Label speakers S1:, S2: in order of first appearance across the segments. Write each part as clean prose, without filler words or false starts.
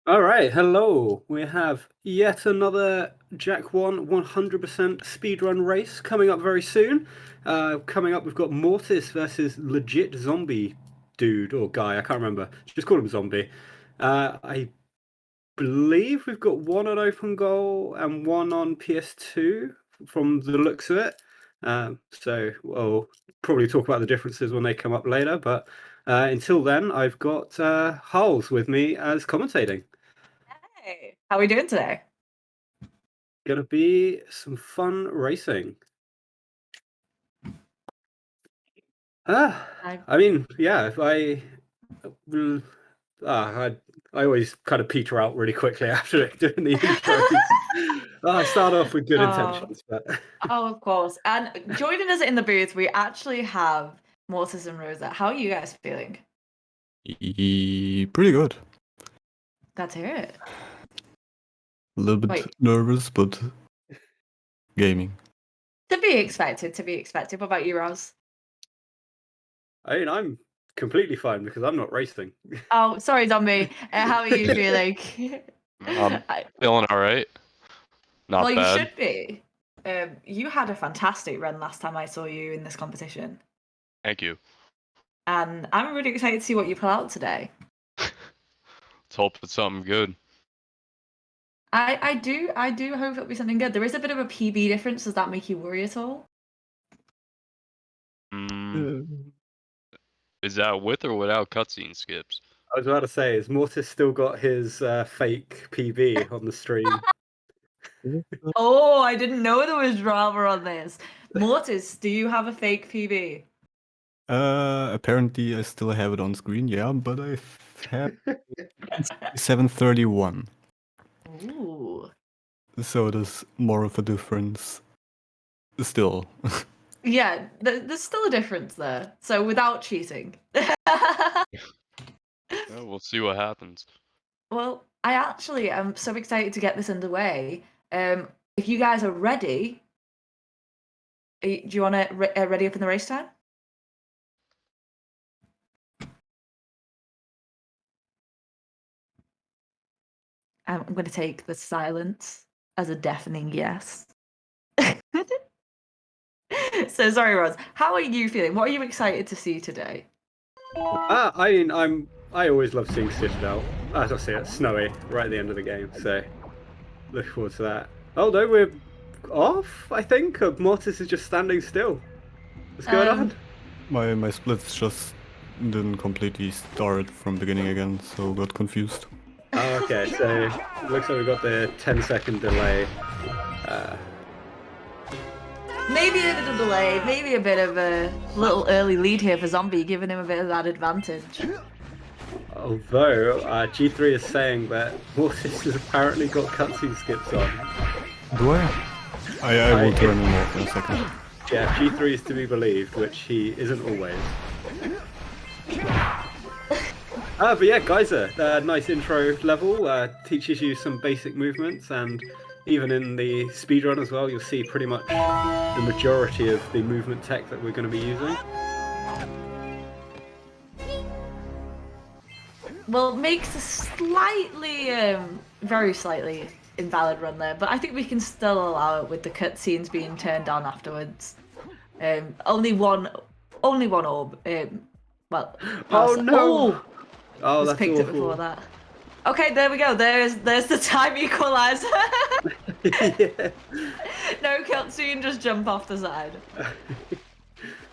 S1: All right, hello. We have yet another Jak 1 100% speedrun race coming up very soon. Coming up, we've got Mortis versus legit zombie dude or guy. I can't remember. Just call him zombie. I believe we've got one on open goal and one on PS2 from the looks of it. So we'll probably talk about the differences when they come up later. But until then, I've got Hulls with me as commentating.
S2: Hey, how are we doing today?
S1: Gonna be some fun racing.
S2: I
S1: I mean, yeah, if will- I always kind of peter out really quickly after doing the intros. I start off with good
S2: oh,
S1: intentions, but
S2: of course. And joining us in the booth, we actually have Mortis and Rosa. How are you guys feeling?
S3: Pretty good.
S2: Glad to hear it.
S3: A little bit
S2: Wait,
S3: nervous, but gaming.
S2: to be expected, to be expected. What about you, Roz?
S1: I mean, I'm completely fine because I'm not racing.
S2: Oh, sorry, Zombie. How are you feeling?
S4: I'm
S2: I-
S4: feeling all right.
S2: well,
S4: Not
S2: you
S4: bad.
S2: should be. You had a fantastic run last time I saw you in this competition.
S4: Thank you.
S2: And I'm really excited to see what you pull out today.
S4: Let's hope it's something good.
S2: I do hope it'll be something good. There is a bit of a PB difference. Does that make you worry at all?
S4: Is that with or without cutscene skips?
S1: I was about to say, has Mortis still got his fake PB on the stream?
S2: Oh, I didn't know there was drama on this. Mortis, do you have a fake PB?
S3: Apparently I still have it on screen, yeah, but I have 731.
S2: Ooh.
S3: So there's more of a difference still.
S2: Yeah, there's still a difference there. So without cheating.
S4: Well, we'll see what happens.
S2: Well, I actually am so excited to get this underway. If you guys are ready, do you want to ready up in the race time? I'm going to take the silence as a deafening yes. So sorry, Roz. How are you feeling? What are you excited to see today?
S1: I mean, I always love seeing Citadel. As I say, it's snowy right at the end of the game, so look forward to that. Oh no, we're off. I think Mortis is just standing still. What's going on?
S3: My splits just didn't completely start from beginning again, so got confused.
S1: Oh, okay, so it looks like we've got the 10-second delay.
S2: Maybe a bit of delay, maybe a bit of a little early lead here for Zombie, giving him a bit of that advantage.
S1: Although G3 is saying that Mortis has apparently got cutscene skips on.
S3: Do I? I will turn them off in a second.
S1: Yeah, G3 is to be believed, which he isn't always. But yeah, Geyser, nice intro level, teaches you some basic movements, and even in the speedrun as well, you'll see pretty much the majority of the movement tech that we're going to be using.
S2: Well, makes a slightly, very slightly invalid run there, but I think we can still allow it with the cutscenes being turned on afterwards. Only one orb. Well,
S1: Oh no! Oh,
S2: was
S1: that's
S2: picked
S1: awful.
S2: up before that. Okay, there we go. There's the time equalizer.
S1: Yeah.
S2: No cutscene, just jump off the side.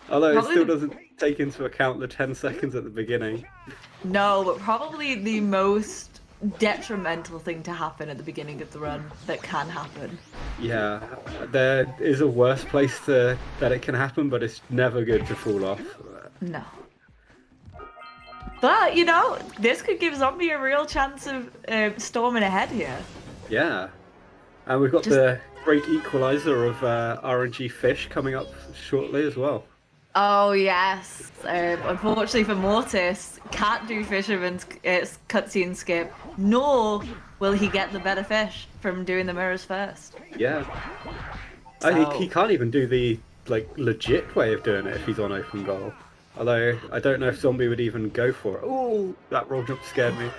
S1: Although
S2: Probably
S1: it still
S2: the-
S1: doesn't take into account the 10 seconds at the beginning.
S2: No, but probably the most detrimental thing to happen at the beginning of the run that can happen.
S1: Yeah, there is a worse place that it can happen, but it's never good to fall off.
S2: No. But, you know, this could give Zombie a real chance of storming ahead here.
S1: Yeah. And we've got the great equalizer of RNG Fish coming up shortly as well.
S2: Oh, yes. Unfortunately for Mortis, can't do Fisherman's cutscene skip, nor will he get the better fish from doing the mirrors first.
S1: Yeah.
S2: So-
S1: He can't even do the legit way of doing it if he's on open goal. Although, I don't know if Zombie would even go for it. Oh, that roll jump scared me.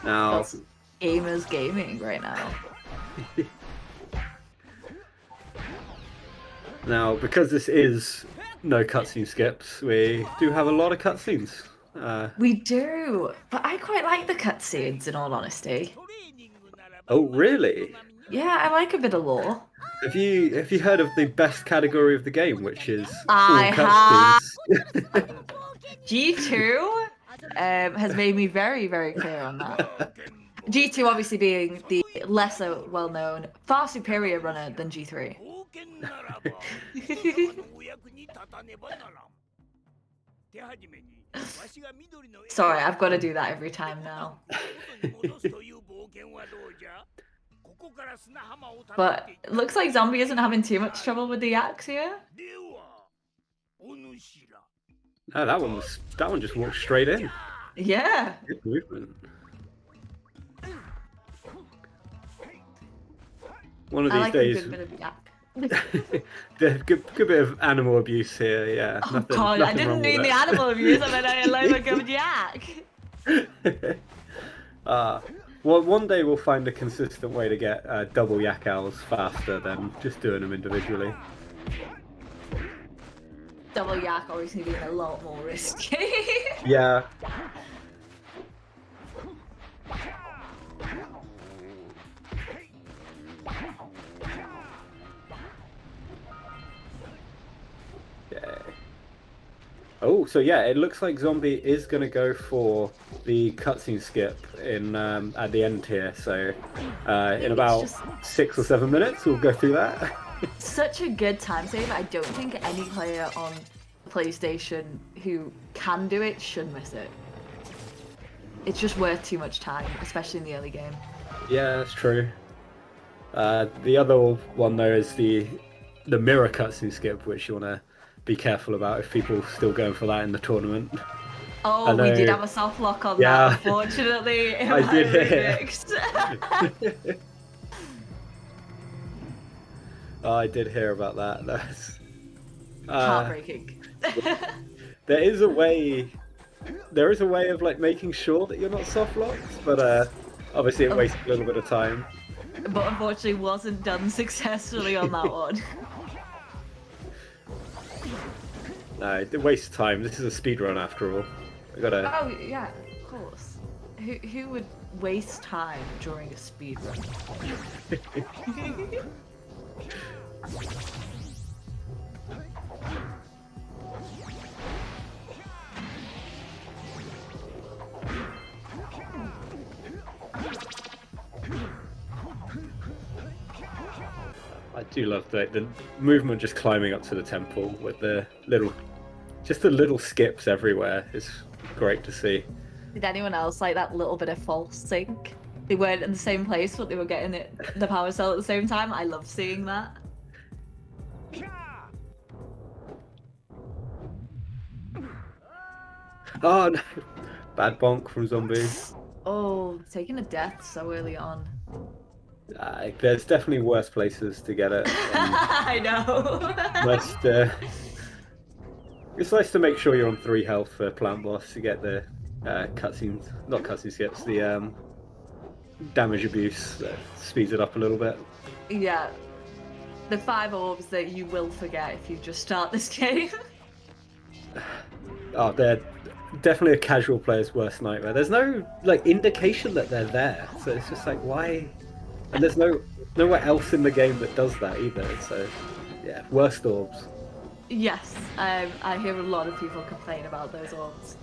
S1: Now,
S2: That's gamers gaming right now.
S1: now, because this is no cutscene skips, we do have a lot of cutscenes.
S2: We do, but I quite like the cutscenes in all honesty.
S1: Oh, really?
S2: Yeah, I like a bit of lore.
S1: Have you heard of the best category of the game, which is
S2: I
S1: all
S2: have.
S1: cutscenes?
S2: G2 has made me very, very clear on that. G2 obviously being the lesser well-known, far superior runner than G3. Sorry, I've got to do that every time now. But it looks like Zombie isn't having too much trouble with the axe here.
S1: Oh, that one just walked straight in.
S2: Yeah.
S1: Good movement. One of
S2: I
S1: these
S2: like
S1: days,
S2: a good bit of yak.
S1: there's good bit of animal abuse here. Yeah,
S2: Oh
S1: nothing,
S2: god, I
S1: nothing
S2: didn't
S1: wrong
S2: mean
S1: with
S2: the
S1: that.
S2: animal abuse, I meant I like a good yak.
S1: Well, one day we'll find a consistent way to get double yak owls faster than just doing them individually.
S2: Double yak obviously being a lot more risky.
S1: Yeah. Okay. Oh, so yeah, it looks like Zombie is going to go for the cutscene skip in at the end here. So in about
S2: just
S1: 6 or 7 minutes, we'll go through that.
S2: Such a good time save. I don't think any player on PlayStation who can do it should miss it. It's just worth too much time, especially in the early game.
S1: Yeah, that's true. The other one though is the mirror cutscene skip, which you want to be careful about if people are still going for that in the tournament.
S2: Oh, we did have a soft lock on
S1: Yeah.
S2: that, unfortunately. In
S1: I
S2: my
S1: did hear.
S2: remix.
S1: Oh, I did hear about that. That's
S2: Heartbreaking.
S1: there is a way. There is a way of like making sure that you're not soft locked, but obviously it wastes a little bit of time.
S2: But unfortunately wasn't done successfully on that one.
S1: No, it wastes time. This is a speedrun after all. We gotta.
S2: Oh yeah, of course. Who would waste time during a speed run?
S1: I do love the movement just climbing up to the temple with the little skips everywhere. It's great to see.
S2: Did anyone else like that little bit of false sync? They weren't in the same place, but they were getting the power cell at the same time. I love seeing that.
S1: Oh no! Bad bonk from Zombie.
S2: Oh, taking a death so early on.
S1: There's definitely worse places to get it.
S2: I know.
S1: It's nice to make sure you're on 3 health for Plant Boss to get the cutscenes, not cutscene skips, the damage abuse that speeds it up a little bit.
S2: Yeah. The 5 orbs that you will forget if you just start this game.
S1: Oh, they're definitely a casual player's worst nightmare. There's no like indication that they're there, so it's just like why? And there's nowhere else in the game that does that either. So yeah, worst orbs.
S2: Yes, I hear a lot of people complain about those orbs.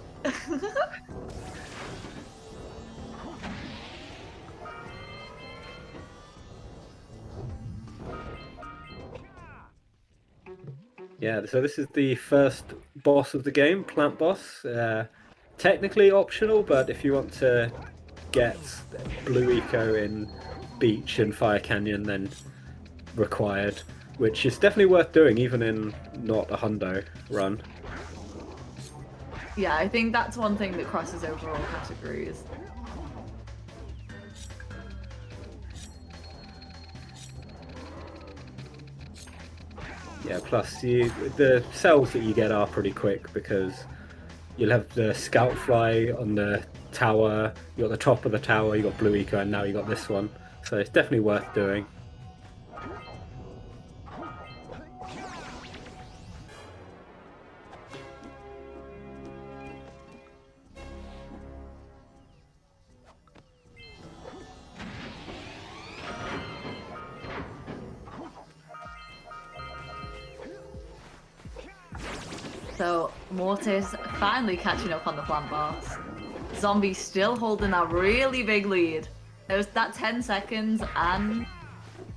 S1: Yeah, so this is the first boss of the game, Plant Boss. Technically optional, but if you want to get Blue Eco in Beach and Fire Canyon, then required, which is definitely worth doing, even in not a hundo run.
S2: Yeah, I think that's one thing that crosses over all categories.
S1: Yeah, plus the cells that you get are pretty quick because You'll have the scout fly on the tower. You got the top of the tower. You got Blue Eco, and now you got this one. So it's definitely worth doing.
S2: So Mortis finally catching up on the plant boss. Zombie still holding that really big lead. There was that 10 seconds and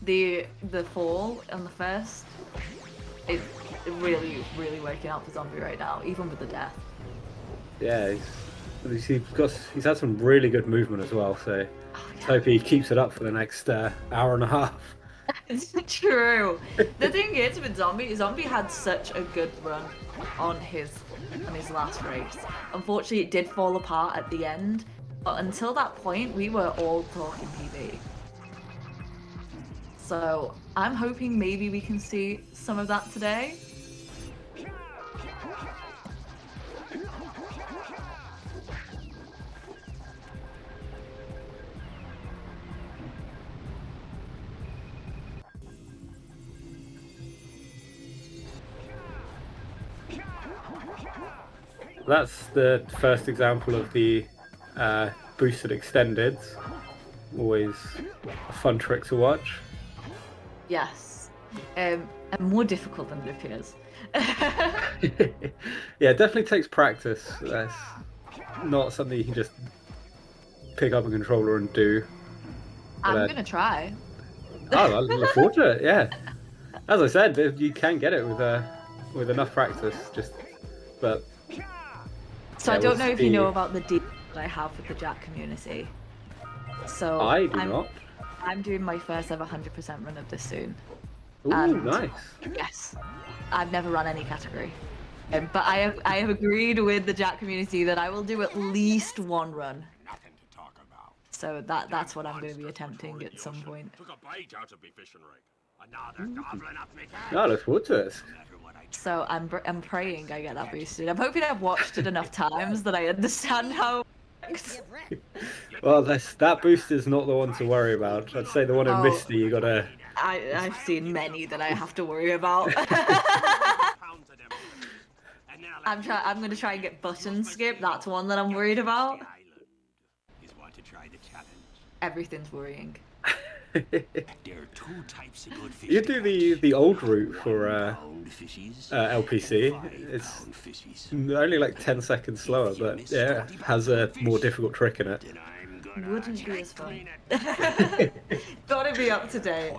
S2: the fall on the first. It's really working out for Zombie right now, even with the death.
S1: Yeah, he's had some really good movement as well. So let's hope he keeps it up for the next hour and a half.
S2: It's true. The thing is with Zombie had such a good run on his last race. Unfortunately, it did fall apart at the end, but until that point, we were all talking PB. So I'm hoping maybe we can see some of that today.
S1: That's the first example of the boosted extendeds. Always a fun trick to watch.
S2: Yes. And more difficult than it appears.
S1: Yeah, it definitely takes practice. That's not something you can just pick up a controller and do.
S2: I'm
S1: But,
S2: gonna try.
S1: I look forward to it. Yeah, as I said, you can get it with enough practice. But
S2: So
S1: yeah,
S2: I don't
S1: we'll
S2: know if you
S1: see.
S2: know about the deal that I have with the Jak community. So
S1: I do not.
S2: I'm doing my first ever 100% run of this soon.
S1: Ooh,
S2: And-
S1: nice.
S2: Yes, I've never run any category, but I have agreed with the Jak community that I will do at least one run. So that's what I'm going to be attempting at some point.
S1: No, I look forward to it.
S2: So I'm praying I get that boosted. I'm hoping I've watched it enough times that I understand how.
S1: Well, that boost is not the one to worry about. I'd say the one in
S2: Oh.
S1: Misty, you gotta.
S2: I've seen many that I have to worry about. I'm gonna try and get button skip. That's one that I'm worried about. Everything's worrying.
S1: You do the old route for LPC. It's only like 10 seconds slower, but yeah, has a more difficult trick in it.
S2: Wouldn't be as fun. Gotta be up to date.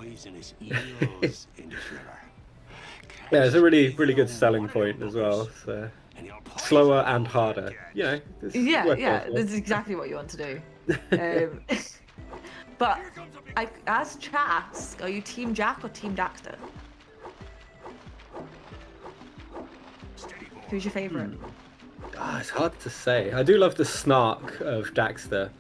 S1: Yeah, it's a really good selling point as well. So slower and harder. You know. it's
S2: Yeah,
S1: worth
S2: yeah,
S1: going for.
S2: that's exactly what you want to do. But as Chask, are you Team Jak or Team Daxter? Who's your favorite?
S1: Ah, it's hard to say. I do love the snark of Daxter,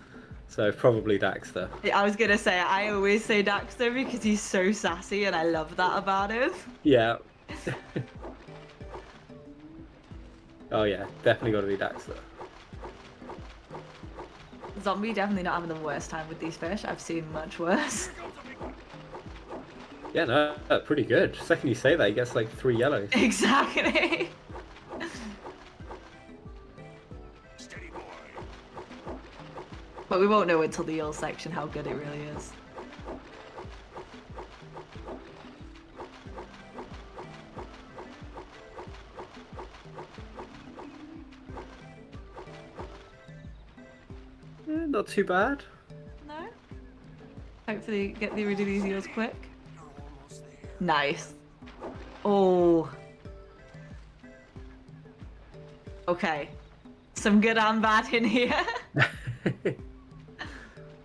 S1: so probably Daxter.
S2: I was gonna say, I always say Daxter because he's so sassy and I love that about him.
S1: Yeah. Oh yeah, definitely got to be Daxter.
S2: Zombie definitely not having the worst time with these fish. I've seen much worse.
S1: Yeah, no, pretty good. Second you say that, he gets like 3 yellows.
S2: Exactly. But we won't know until the eel section how good it really is.
S1: Not too bad.
S2: No? Hopefully get rid of these eels quick. Nice. Oh. Okay. Some good and bad in here.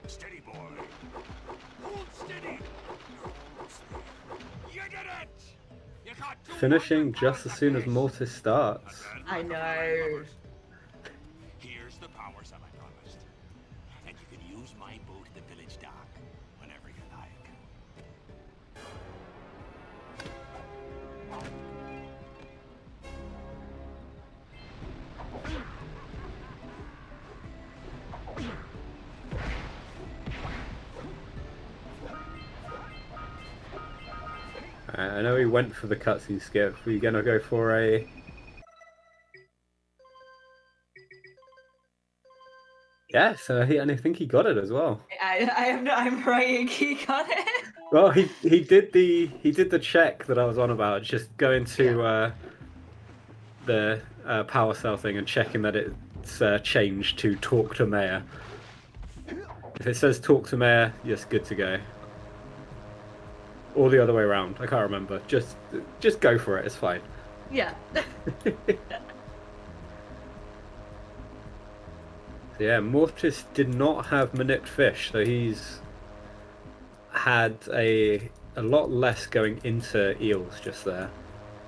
S5: Steady, boy. Hold steady. You're almost there. You did it. You got 200
S1: Finishing just as soon as
S5: pounds
S1: Mortis starts.
S2: I know.
S5: Here's the power sum I promised. And you can use my boat at the village dock whenever you like.
S1: I know he went for the cutscene skip. We're gonna go for a... Yeah, so I think he got it as well.
S2: I'm praying he got it.
S1: Well, he did the check that I was on about, just going to the power cell thing and checking that it's changed to talk to Mayor. If it says talk to Mayor, yes, good to go. Or the other way around, I can't remember. Just go for it, it's fine.
S2: Yeah.
S1: Yeah, Mortis did not have Manip Fish, so he's had a lot less going into eels just there.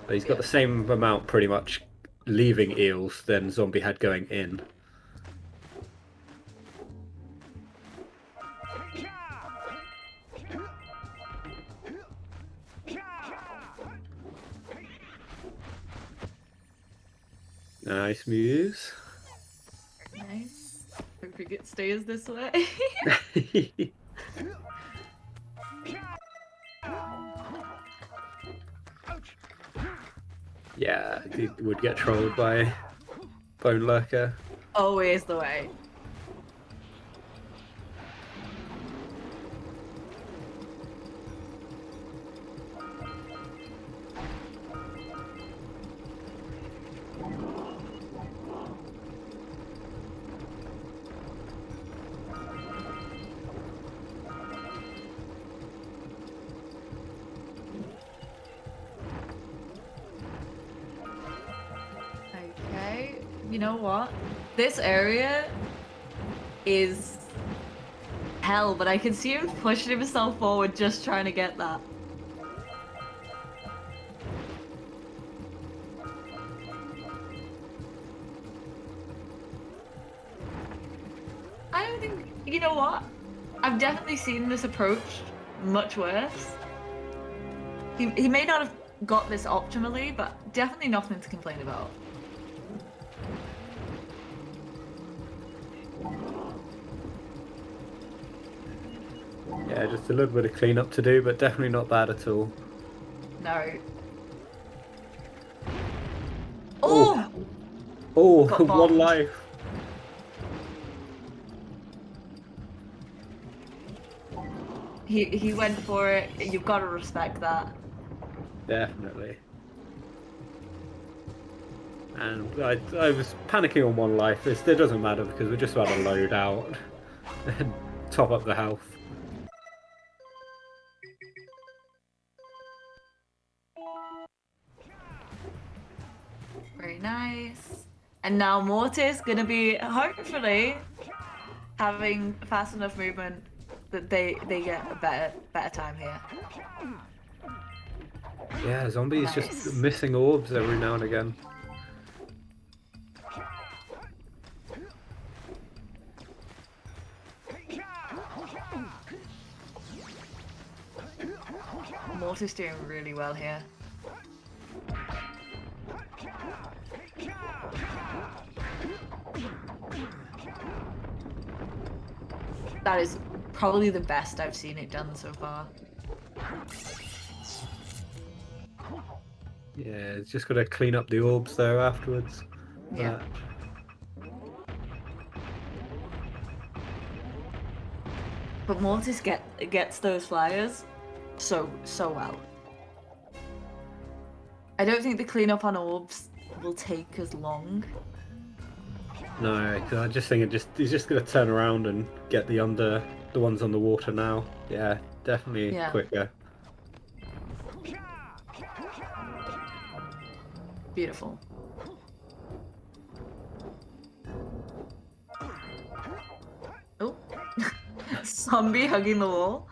S1: But he's got the same amount pretty much leaving eels than Zombie had going in. Nice moves.
S2: Nice. Hope it stays this way.
S1: Yeah, he would get trolled by Bone Lurker.
S2: Always the way. Okay, you know what? This area is hell, but I can see him pushing himself forward just trying to get that. I don't think, you know what? I've definitely seen this approach much worse. He may not have got this optimally, but definitely nothing to complain about.
S1: Yeah, just a little bit of cleanup to do, but definitely not bad at all.
S2: No. Oh!
S1: Oh,
S2: Got
S1: one
S2: bombed.
S1: life.
S2: He went for it. You've got to respect that.
S1: Definitely. And I was panicking on one life. It doesn't matter because we're just about to load out and top up the health.
S2: Very nice. And now Mortis gonna be hopefully having fast enough movement that they get a better time here.
S1: Yeah, Zombie's
S2: Nice.
S1: just missing orbs every now and again.
S2: Mortis doing really well here. That is probably the best I've seen it done so far.
S1: Yeah, it's just got to clean up the orbs though afterwards.
S2: Yeah. But Mortis gets those flyers so well. I don't think the cleanup on orbs will take as long.
S1: No, 'cause I just think he's just gonna turn around and get the ones on the water now. Yeah, definitely quicker.
S2: Beautiful. Oh, zombie hugging the wall.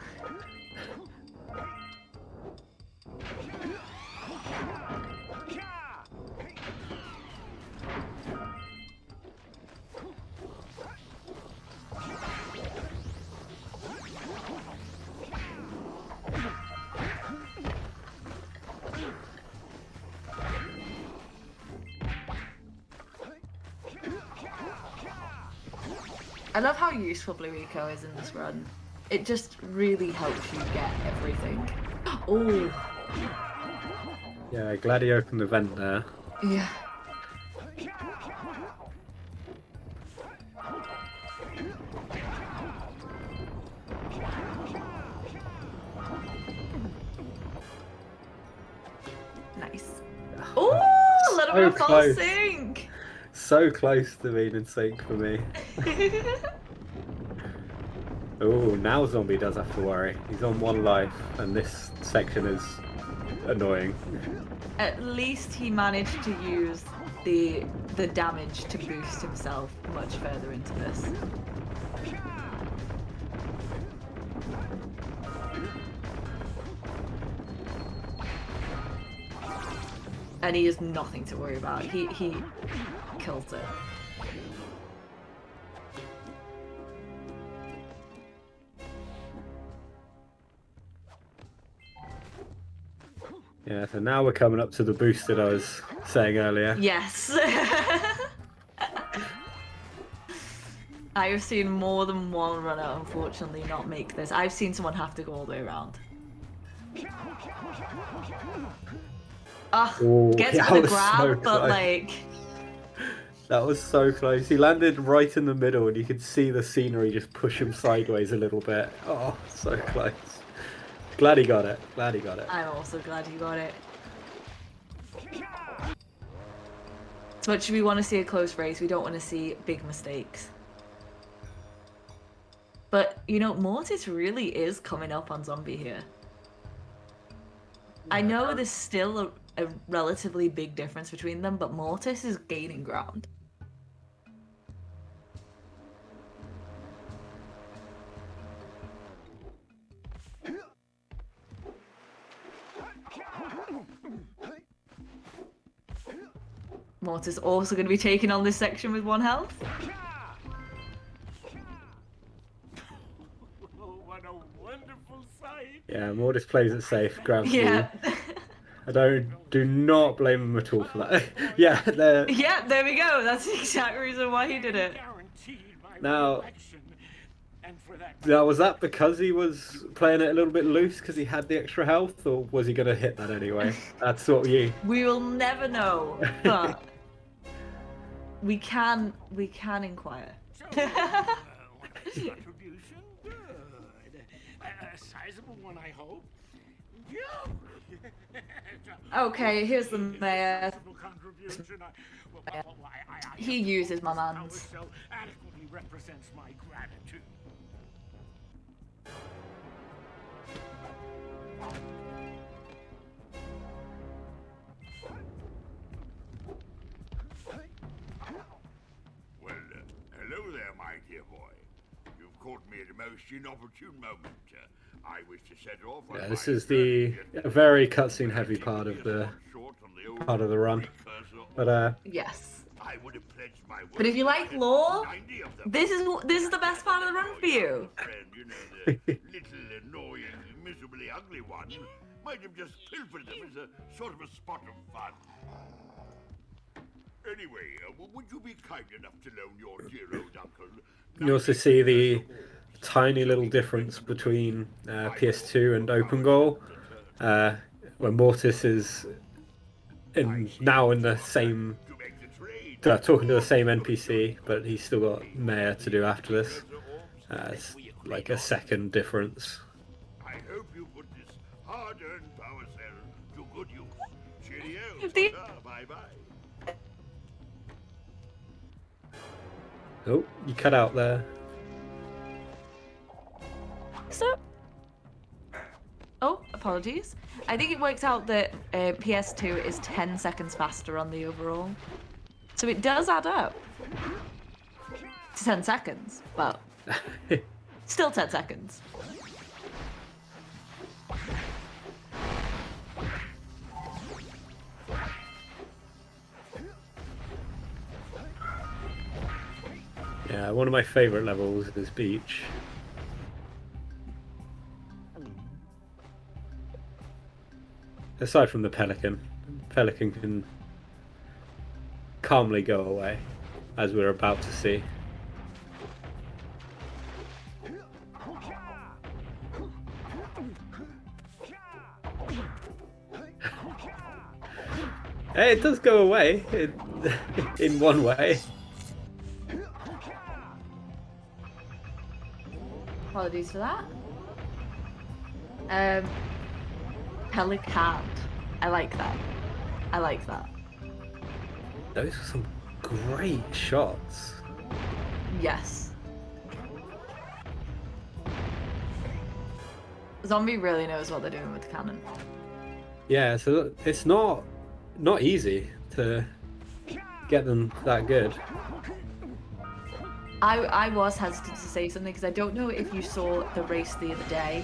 S2: I love how useful Blue Eco is in this run. It just really helps you get everything. Oh,
S1: Yeah, glad he opened the vent there.
S2: Yeah. Nice. Ooh, a little bit
S1: So
S2: of false
S1: close.
S2: sync.
S1: So close to being in sync for me. Oh, now Zombie does have to worry. He's on 1 life, and this section is annoying.
S2: At least he managed to use the damage to boost himself much further into this. And he has nothing to worry about. He killed it.
S1: Yeah, so now we're coming up to the boost that I was saying earlier.
S2: Yes. I have seen more than one runner unfortunately not make this. I've seen someone have to go all the way around.
S1: Ooh,
S2: Gets
S1: that
S2: it with a
S1: was
S2: grab,
S1: so
S2: but
S1: close.
S2: like...
S1: That was so close. He landed right in the middle, and you could see the scenery just push him sideways a little bit. Oh, so close. Glad he got it. Glad he got it.
S2: I'm also glad you got it. As much as we want to see a close race, we don't want to see big mistakes. But, you know, Mortis really is coming up on Zombie here. I know there's still a relatively big difference between them, but Mortis is gaining ground. Mortis also going to be taking on this section with 1 health.
S5: Oh, what a wonderful sight!
S1: Yeah, Mortis plays it safe, grabs
S2: Yeah.
S1: I do not blame him at all for that. Yeah, they're...
S2: Yeah, there we go. That's the exact reason why he did it.
S5: Guaranteed my
S1: Now-
S5: reelection. And for that,
S1: Now, was that because he was playing it a little bit loose because he had the extra health, or was he going to hit that anyway? That's what you...
S2: We will never know, but we can inquire.
S5: what's the contribution? Good. A sizable one, I hope. Yeah.
S2: Okay, here's the mayor.
S5: Contribution.
S2: He uses my mans.
S5: So adequately represents my gratitude.
S6: Well, hello there, my dear boy. You've caught me at a most inopportune moment. I wish to set off on
S1: Yeah, this
S6: my
S1: is the
S6: journey.
S1: very cutscene heavy part of the run. But
S2: Yes.
S6: I would have pledged my word
S2: But if you like
S6: to
S2: lore,
S6: 90 of them.
S2: this is the best part of the run for you.
S6: Friend, you know, the little annoying, miserably ugly one might have just pilfered them as a sort of a spot of fun. Anyway, would you be kind enough to loan your dear old uncle?
S1: you also see the tiny little difference between PS2 and Open Goal, where Mortis is now in the same...
S6: To make the trade.
S1: talking to the same NPC, but he's still got Mayor to do after this. It's like a second difference.
S6: I hope you put this hard-earned power cell to good use. Cheerio.
S2: The-
S6: Bye-bye.
S1: Oh, you cut out there.
S2: So, oh, apologies. I think it works out that PS2 is 10 seconds faster on the overall. So it does add up to 10 seconds, but still 10 seconds.
S1: Yeah, one of my favourite levels is Beach. Aside from the Pelican. Pelican can calmly go away, as we're about to see. It does go away in one way.
S2: Apologies for that. Pelican. I like that. I like that.
S1: Those are some great shots.
S2: Yes. Zombie really knows what they're doing with the cannon.
S1: Yeah, so it's not easy to get them that good.
S2: I was hesitant to say something because I don't know if you saw the race the other day,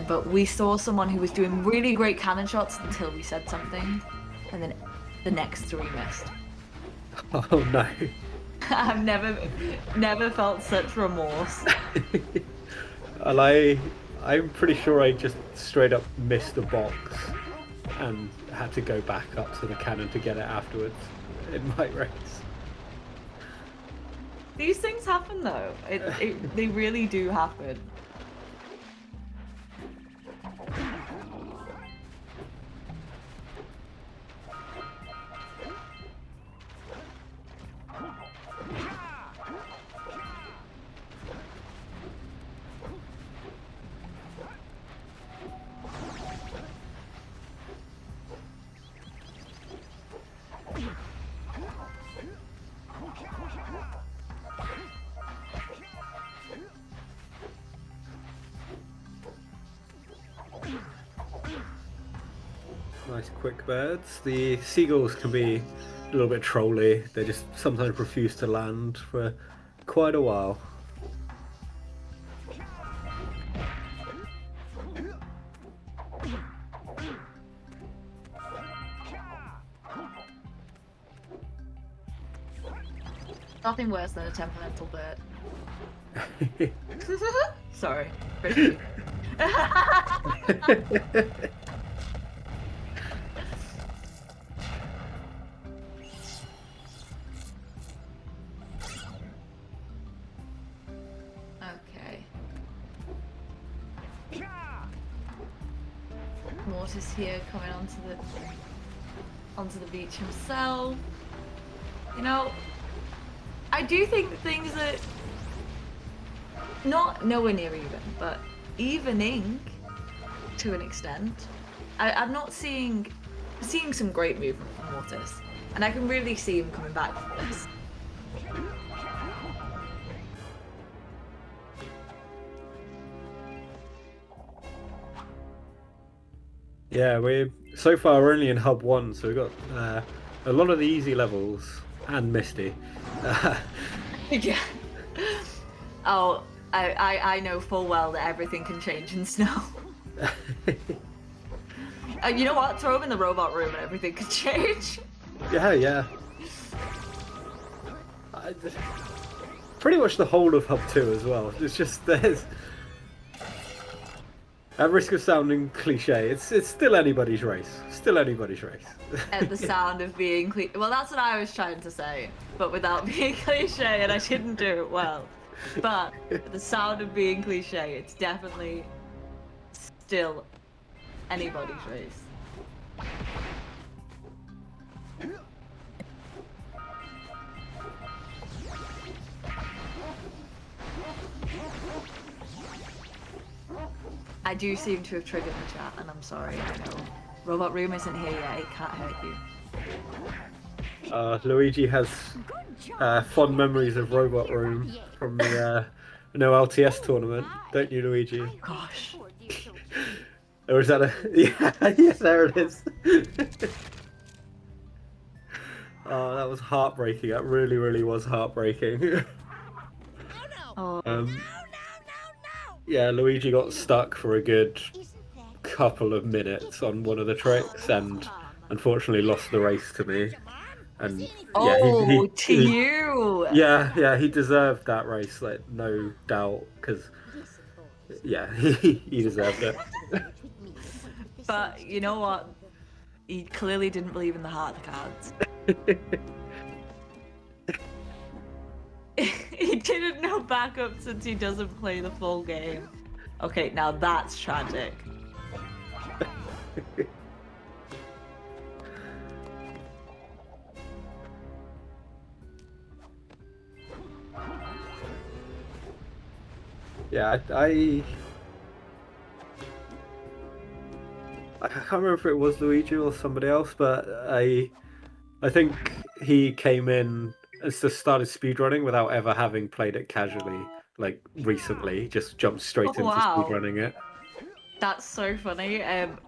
S2: but we saw someone who was doing really great cannon shots until we said something, and then the next three missed.
S1: Oh no.
S2: I've never felt such remorse.
S1: And I'm pretty sure I just straight up missed the box and had to go back up to the cannon to get it afterwards in my race.
S2: These things happen though. They really do happen.
S1: Nice quick birds. The seagulls can be a little bit trolly. They just sometimes refuse to land for quite a while.
S2: Nothing worse than a temperamental bird. Sorry. Pretty. Okay. Mortis here coming onto the beach himself. You know, I do think that things are not nowhere near even, but evening to an extent. I'm not seeing some great movement from Mortis, and I can really see him coming back from this.
S1: Yeah, so far we're only in Hub 1, so we've got a lot of the easy levels and Misty.
S2: Yeah. Oh, I know full well that everything can change in snow. You know what? Throw him in the robot room and everything could change.
S1: Yeah. Pretty much the whole of Hub 2 as well. It's just there's... At risk of sounding cliche, it's still anybody's race. Still anybody's race.
S2: At the sound of being cliche. Well, that's what I was trying to say, but without being cliche, and I didn't do it well. But at the sound of being cliche, it's definitely still anybody's race. I do seem to have triggered the chat, and I'm sorry, I know. Robot Room isn't here yet, it can't hurt you.
S1: Luigi has fond memories of Robot Room from the no LTS tournament, don't you, Luigi?
S2: Gosh.
S1: Or is that a... Yeah, yes, there it is. Oh, that was heartbreaking. That really, really was heartbreaking.
S2: Oh.
S1: Yeah, Luigi got stuck for a good couple of minutes on one of the tricks and unfortunately lost the race to me. And yeah,
S2: you!
S1: Yeah, he deserved that race, like, no doubt, because yeah, he deserved it.
S2: But you know what? He clearly didn't believe in the heart of the cards. He didn't know backup since he doesn't play the full game. Okay, now that's tragic.
S1: Yeah, I can't remember if it was Luigi or somebody else, but I think he came in and just started speedrunning without ever having played it casually, like recently. Just jumped straight
S2: Oh
S1: into
S2: wow,
S1: speedrunning it.
S2: that's so funny.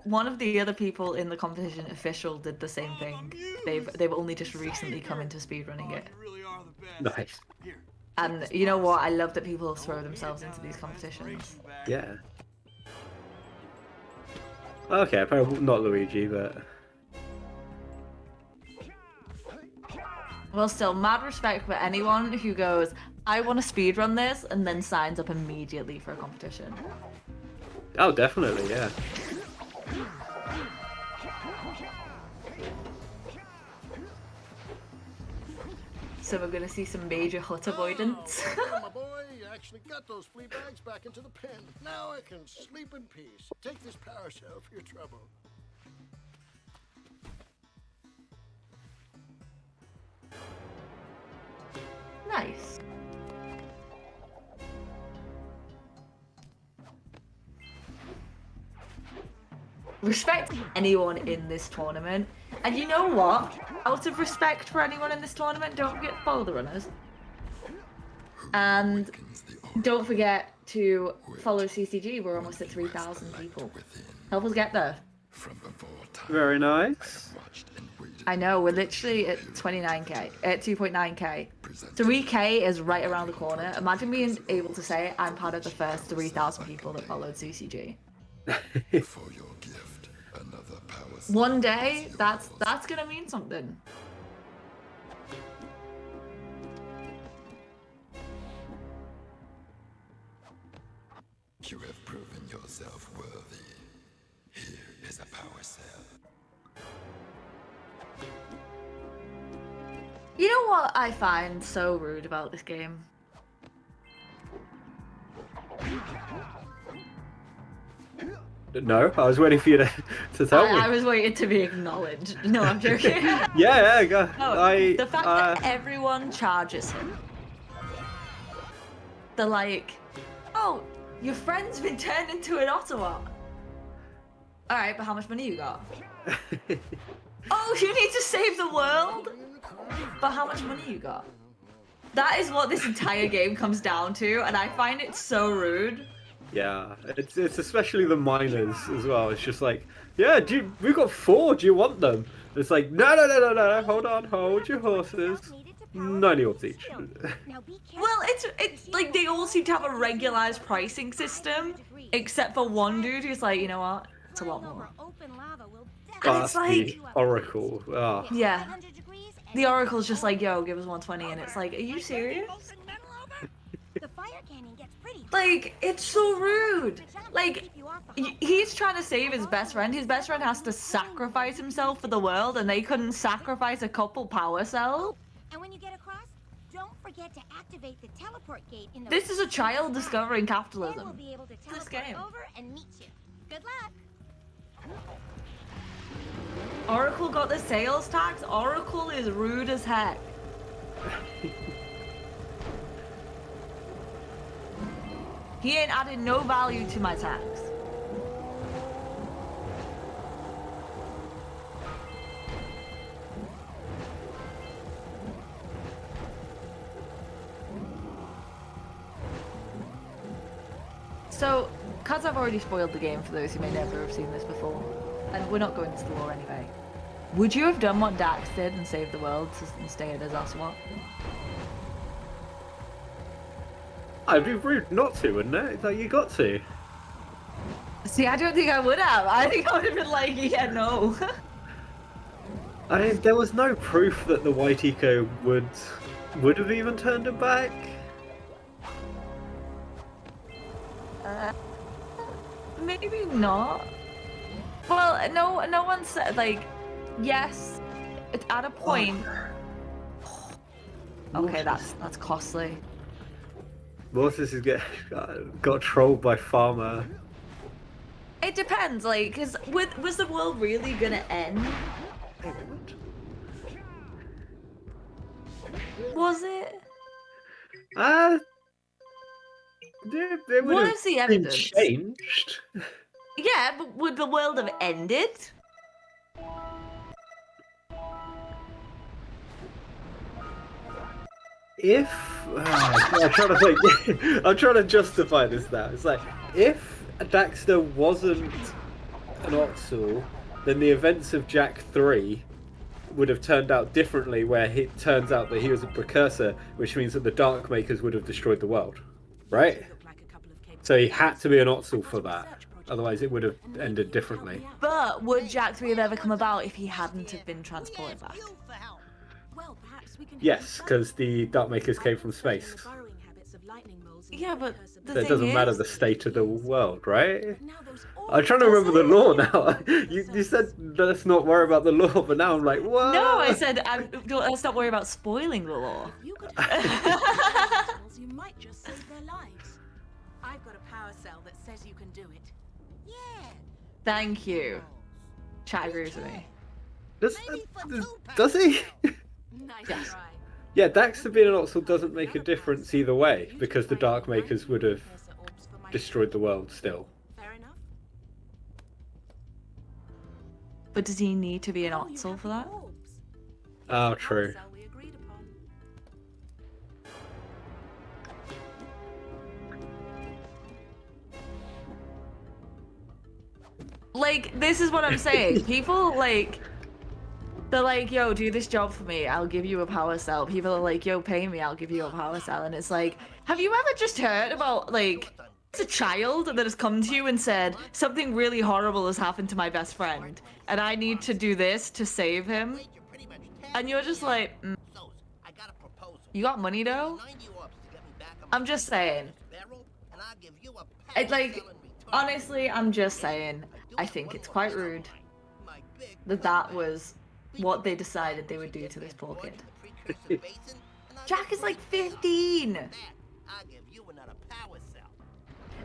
S2: One of the other people in the competition, official, did the same thing. They've only just recently come into speedrunning it.
S5: You really are the best.
S1: Nice.
S5: Here,
S2: And you know what? I love that people throw themselves into these competitions.
S1: Yeah. Okay, probably not Luigi, but
S2: Well, still, mad respect for anyone who goes, I want to speedrun this, and then signs up immediately for a competition.
S1: oh, definitely, yeah.
S2: So we're going to see some major hut avoidance.
S7: Oh, my boy, you actually got those flea bags back into the pen. Now I can sleep in peace. Take this power cell for your trouble.
S2: Nice. Respect anyone in this tournament. And you know what? Out of respect for anyone in this tournament, don't forget to follow the runners. And don't forget to follow CCG. We're almost at 3,000 people. Help us get there.
S1: Very nice.
S2: I know, we're literally at 29k, at 2.9k. 3k is right around the corner. Imagine being able to say, I'm part of the first 3,000 people that followed CCG. One day, that's gonna mean something.
S8: You have proven yourself worthy. Here is a power cell.
S2: You know what I find so rude about this game?
S1: No, I was waiting for you to tell me.
S2: I was waiting to be acknowledged. No, I'm joking.
S1: Yeah, go.
S2: No, the fact that everyone charges him. They're like, oh, your friend's been turned into an Ottawa. Alright, but how much money you got? Oh, you need to save the world? But how much money you got? That is what this entire game comes down to, and I find it so rude.
S1: Yeah, it's especially the miners as well. It's just like, yeah, we've got 4. Do you want them? It's like, no. Hold on, hold your horses. 90 orbs each.
S2: Well, it's like they all seem to have a regularized pricing system, except for one dude who's like, you know what? It's a lot more. And it's like,
S1: the Oracle. Ah.
S2: yeah, the Oracle's just like, yo, give us 120, and it's like, are you serious? Like, it's so rude. Like, he's trying to save his best friend. His best friend has to sacrifice himself for the world, and they couldn't sacrifice a couple power cells.
S9: And when you get across, don't forget to activate the teleport gate in the
S2: This is a child discovering
S9: Then
S2: capitalism.
S9: we'll be able to
S2: This
S9: teleport
S2: game.
S9: over and meet you. Good luck.
S2: Oracle got the sales tax. Oracle is rude as heck. He ain't added no value to my tax. So, because I've already spoiled the game for those who may never have seen this before, and we're not going into the lore anyway, would you have done what Dax did and saved the world and stayed as Ocelot?
S1: I'd be rude not to, wouldn't it? It's like, you got to.
S2: See, I don't think I would have. I think I would have been like, yeah, no.
S1: I mean, there was no proof that the White Eco would have even turned him back.
S2: Maybe not. Well, no one said, like, yes, at a point. Okay, that's costly.
S1: Mortis is got trolled by Farmer.
S2: It depends, like, cause was the world really gonna end? Was it?
S1: It would
S2: What
S1: have
S2: is the
S1: been
S2: evidence?
S1: changed.
S2: Yeah, but would the world have ended?
S1: If I'm trying to think, I'm trying to justify this now. It's like if Daxter wasn't an Otsul, then the events of Jak 3 would have turned out differently. Where it turns out that he was a precursor, which means that the Dark Makers would have destroyed the world, right? So he had to be an Otsul for that. Otherwise, it would have ended differently.
S2: But would Jak 3 have ever come about if he hadn't have been transported back?
S1: Yes, because the Dark Makers came from space.
S2: Yeah, but the
S1: So it
S2: thing
S1: doesn't matter
S2: is,
S1: the state of the world, right? I'm trying to remember the law now. You said let's not worry about the law, but now I'm like, what?
S2: no, I said let's not worry about spoiling the law.
S10: You might just save their lives. I've got a power cell that says you can do it.
S9: Yeah.
S2: Thank you. Chat agrees with me.
S1: Does he?
S10: Nice
S2: Yes.
S10: try.
S1: Yeah, Daxter being an Otsul doesn't make a difference either way, because the Dark Makers would have destroyed the world still.
S10: Fair enough.
S2: But does he need to be an Otsul for that?
S1: Oh, true.
S10: Cell we agreed upon.
S2: Like, this is what I'm saying. People, like, they're like, yo, do this job for me, I'll give you a power cell. People are like, yo, pay me, I'll give you a power cell. And it's like, have you ever just heard about, like, it's a child that has come to you and said, something really horrible has happened to my best friend, and I need to do this to save him? And you're just like, you got money though? I'm just saying. Like, honestly, I'm just saying, I think it's quite rude that was what they decided they would do to this poor kid. Jak is like 15!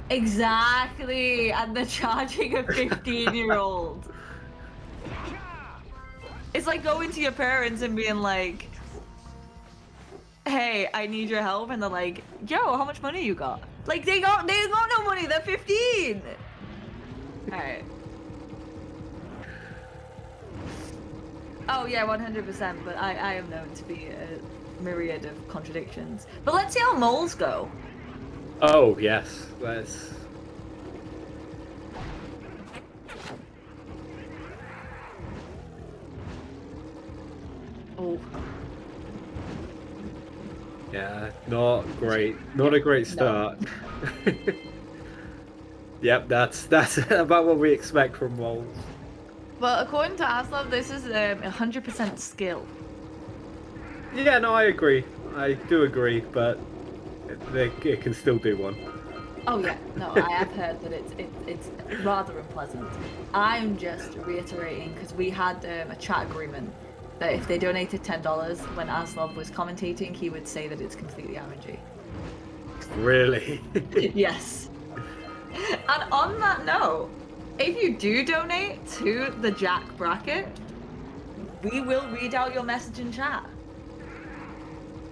S2: Exactly! And they're charging a 15-year-old. It's like going to your parents and being like, hey, I need your help, and they're like, yo, how much money you got? Like, they got no money, they're 15! Alright. Oh yeah, 100%, but I am known to be a myriad of contradictions. But let's see how moles go.
S1: Oh, yes. Let's...
S2: Oh.
S1: Yeah, not great. Not a great start. Yep, that's about what we expect from moles.
S2: But according to Aslov, this is 100% skill.
S1: Yeah, no, I agree. I do agree, but it can still do one.
S2: Oh yeah, no, I have heard that it's rather unpleasant. I'm just reiterating because we had a chat agreement that if they donated $10 when Aslov was commentating, he would say that it's completely RNG.
S1: Really?
S2: Yes. And on that note, if you do donate to the Jak bracket, we will read out your message in chat.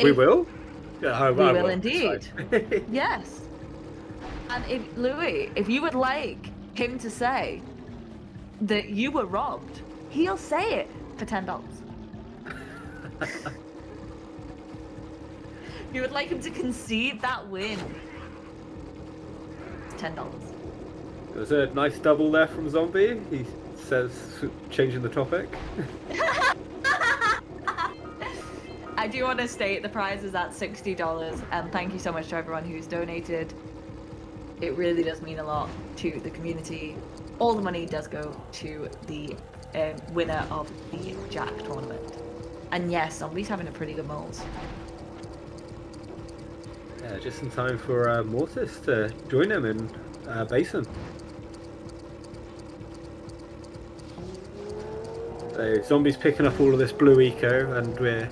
S1: We will? Yeah,
S2: We will indeed. Yes. And if Louis, if you would like him to say that you were robbed, he'll say it for $10. You would like him to concede that win. It's $10.
S1: It was a nice double there from Zombie. He says, changing the topic.
S2: I do want to state the prize is at $60, and thank you so much to everyone who's donated. It really does mean a lot to the community. All the money does go to the winner of the Jak tournament. And yes, Zombie's having a pretty good moles.
S1: Yeah, just in time for Mortis to join him in Basin. So Zombie's picking up all of this blue eco, and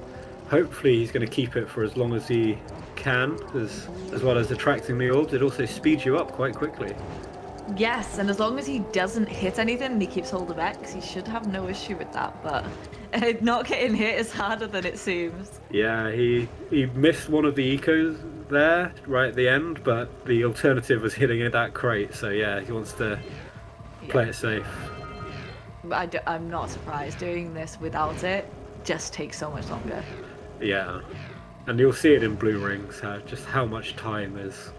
S1: hopefully he's going to keep it for as long as he can, as well as attracting the orbs. It also speeds you up quite quickly.
S2: Yes, and as long as he doesn't hit anything and he keeps hold of X, he should have no issue with that, but not getting hit is harder than it seems.
S1: Yeah, he missed one of the ecos there right at the end, but the alternative was hitting at that crate. So yeah, he wants to play it safe.
S2: I'm not surprised. Doing this without it just takes so much longer.
S1: Yeah, and you'll see it in blue rings, just how much time is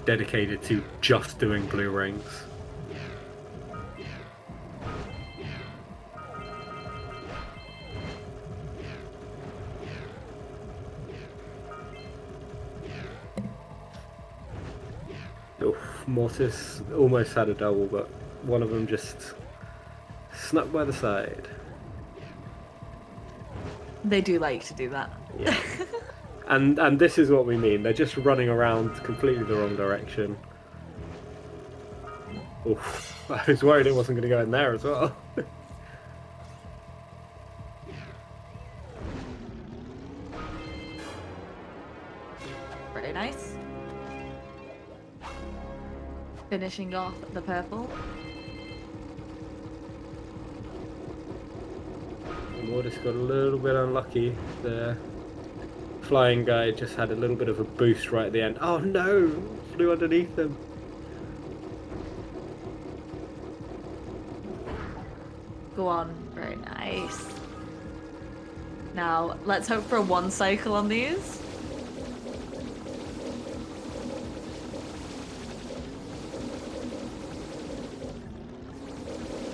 S1: dedicated to just doing blue rings. Oof, Mortis almost had a double, but one of them just snuck by the side.
S2: They do like to do that.
S1: Yeah. And this is what we mean. They're just running around completely the wrong direction. Oof. I was worried it wasn't going to go in there as well.
S2: Very nice. Finishing off the purple.
S1: Mortis got a little bit unlucky. The flying guy just had a little bit of a boost right at the end. Oh no! Flew underneath him.
S2: Go on, very nice. Now, let's hope for a 1 cycle on these.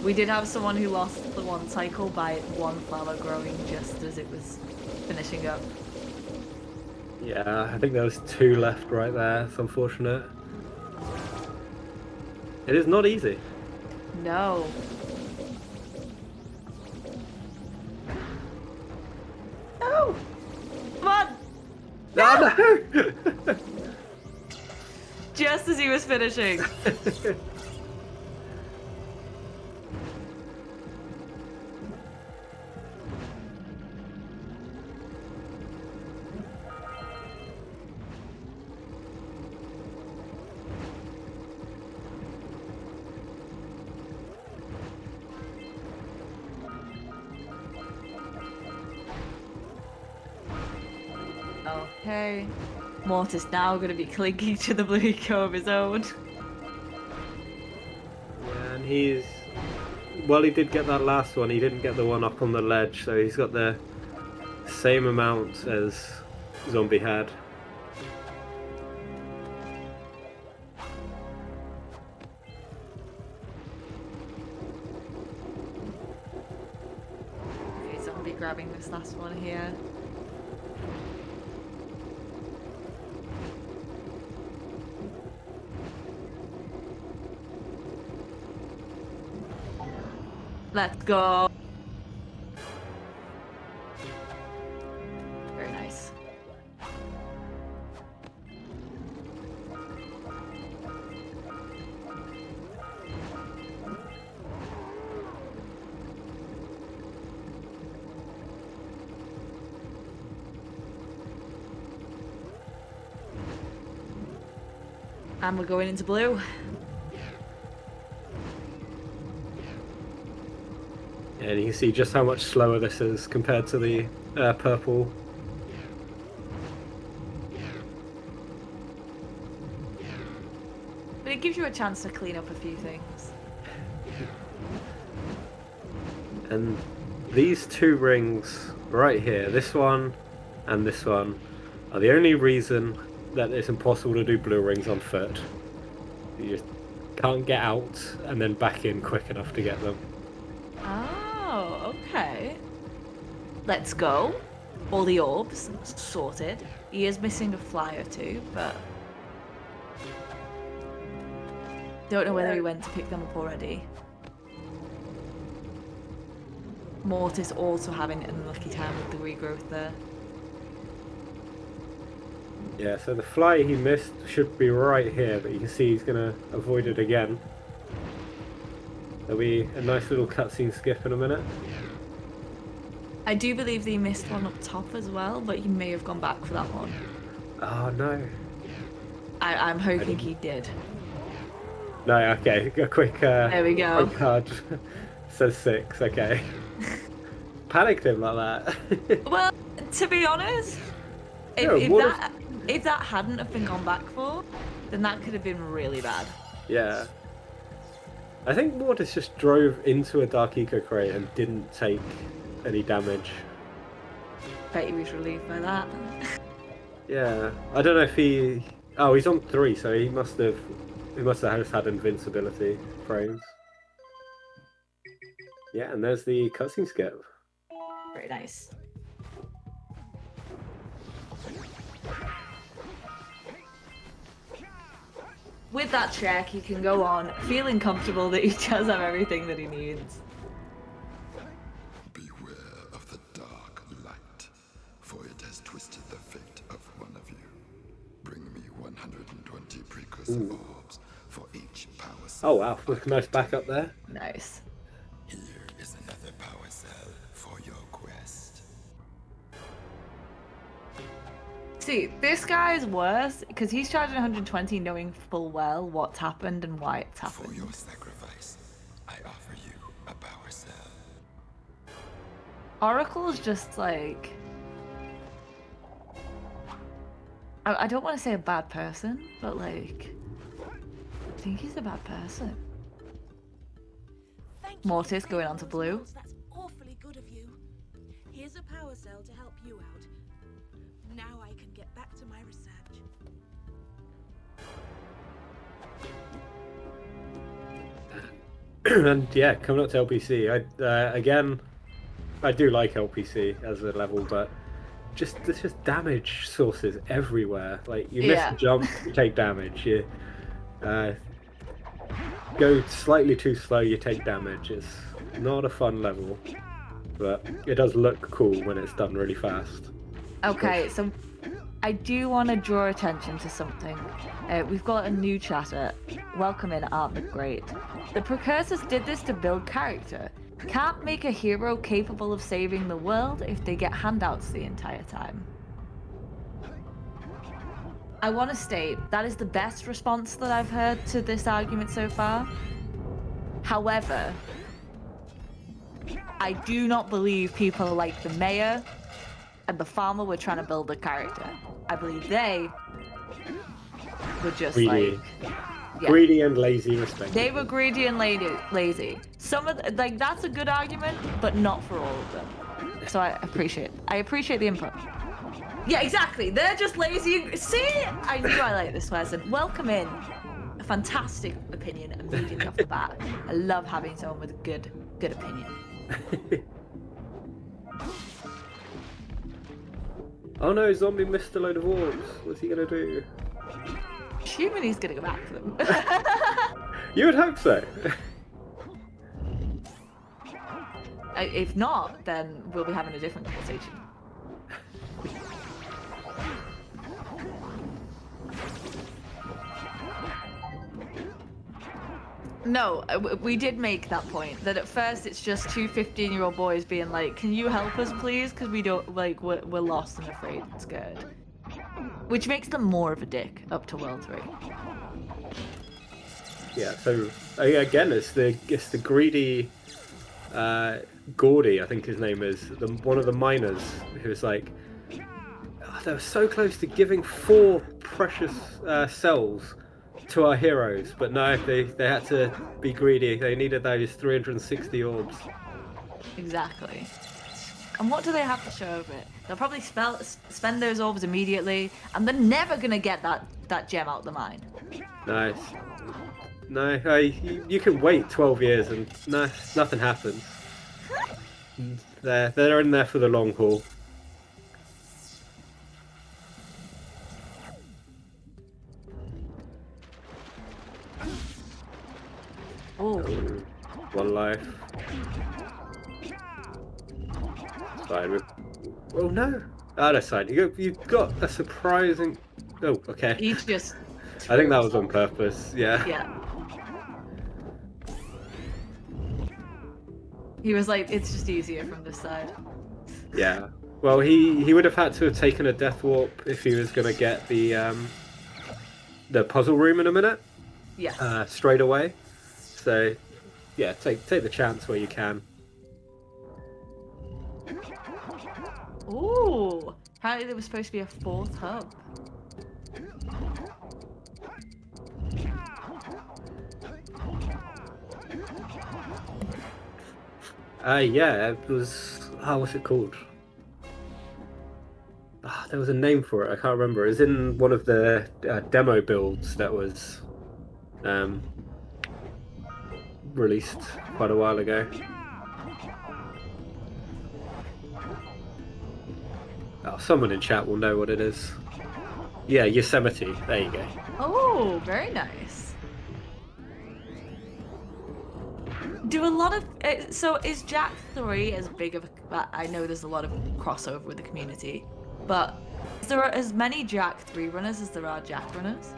S2: We did have someone who lost the 1 cycle by 1 flower growing just as it was finishing up.
S1: Yeah, I think there was 2 left right there. It's unfortunate. It is not easy.
S2: No. No! Come on!
S1: Oh no!
S2: Just as he was finishing. Okay. Mortis now going to be clinging to the blue eco of his own.
S1: Yeah, and he's... Well, he did get that last one. He didn't get the one up on the ledge, so he's got the same amount as Zombie had.
S2: Okay, Zombie grabbing this last one here. Let's go. Very nice. And we're going into blue.
S1: And you can see just how much slower this is compared to the purple.
S2: But it gives you a chance to clean up a few things.
S1: And these 2 rings right here, this one and this one, are the only reason that it's impossible to do blue rings on foot. You just can't get out and then back in quick enough to get them.
S2: Oh, okay. Let's go. All the orbs sorted. He is missing a fly or 2, but don't know whether he went to pick them up already. Mortis also having an unlucky time with the regrowth there.
S1: Yeah, so the fly he missed should be right here, but you can see he's going to avoid it again. There'll be a nice little cutscene skip in a minute.
S2: I do believe he missed one up top as well, but he may have gone back for that one.
S1: Oh no.
S2: I'm hoping he did.
S1: No, okay. A quick.
S2: There we go.
S1: Quick card says 6. Okay. Panicked him like that.
S2: Well, to be honest, if,
S1: Yeah,
S2: if
S1: what
S2: that if that hadn't have been gone back for, then that could have been really bad.
S1: Yeah. I think Mortis just drove into a Dark Eco crate and didn't take any damage.
S2: Bet he was relieved by that.
S1: Yeah. I don't know if he. Oh, he's on 3, so he must have. He must have just had invincibility frames. Yeah, and there's the cutscene skip.
S2: Very nice. With that check, he can go on, feeling comfortable that he does have everything that he needs.
S8: Beware of the dark light, for it has twisted the fate of one of you. Bring me 120 precursor orbs for each power cell.
S1: Oh wow, look, nice back up there.
S2: Nice.
S8: Here is another power cell for your quest.
S2: See, this guy is worse because he's charging 120 knowing full well what's happened and why it's
S8: For
S2: happened.
S8: your sacrifice, I offer you a power cell.
S2: Oracle is just like... I don't want to say a bad person, but like... I think he's a bad person.
S10: Thank you
S2: Mortis
S10: for
S2: going
S10: saving
S2: on to
S10: those
S2: blue.
S10: girls. That's awfully good of you. Here's a power cell to help you out. Now I can get back to my research.
S1: And yeah, coming up to LPC, again, I do like LPC as a level, but there's just damage sources everywhere. Like you miss
S2: Yeah.
S1: a jump, you take damage. You go slightly too slow, you take damage. It's not a fun level, but it does look cool when it's done really fast.
S2: Okay, so I do want to draw attention to something. We've got a new chatter. Welcome in, Art McGreat. The Precursors did this to build character. Can't make a hero capable of saving the world if they get handouts the entire time. I want to state that is the best response that I've heard to this argument so far. However, I do not believe people like the mayor and the farmer were trying to build a character. I believe they were just
S1: Greedy.
S2: like... Yeah.
S1: Greedy and lazy, respectively.
S2: They were greedy and lazy. Some of like that's a good argument, but not for all of them. So I appreciate the input. Yeah, exactly. They're just lazy. See, I knew I liked this person. Welcome in. A fantastic opinion immediately off the bat. I love having someone with a good opinion.
S1: Oh no, zombie missed a load of orbs. What's he gonna do?
S2: Assuming he's gonna go back for them.
S1: You would hope so.
S2: If not, then we'll be having a different conversation. No, we did make that point, that at first it's just two 15-year-old boys being like, can you help us please? Because we don't, like, we're lost and afraid and scared. Which makes them more of a dick up to World 3.
S1: Yeah, so again, it's the greedy Gordy, I think his name is, one of the miners, who's like, oh, they were so close to giving 4 precious cells to our heroes, but no, they had to be greedy. They needed those 360 orbs.
S2: Exactly. And what do they have to show over it? They'll probably spend those orbs immediately, and they're never gonna get that gem out the mine.
S1: Nice. No, you can wait 12 years and no, nothing happens. They're in there for the long haul.
S2: Oh.
S1: One life. Side with. Oh no! Other side. You've got a surprising. Oh, okay.
S2: He just.
S1: I think that was on purpose. Yeah.
S2: Yeah. He was like, it's just easier from this side.
S1: Yeah. Well, he would have had to have taken a death warp if he was gonna get the puzzle room in a minute.
S2: Yes.
S1: straight away. So, yeah, take the chance where you can.
S2: Ooh. Apparently there was supposed to be a 4th hub.
S1: Yeah, it was. Oh, what's it called? Ah, there was a name for it. I can't remember. It was in one of the demo builds that was released quite a while ago. Oh, someone in chat will know what it is. Yeah, Yosemite. There you go.
S2: Oh, very nice. Do a lot of so is Jak 3 as big of a? I know there's a lot of crossover with the community, but is there as many Jak 3 runners as there are Jak runners?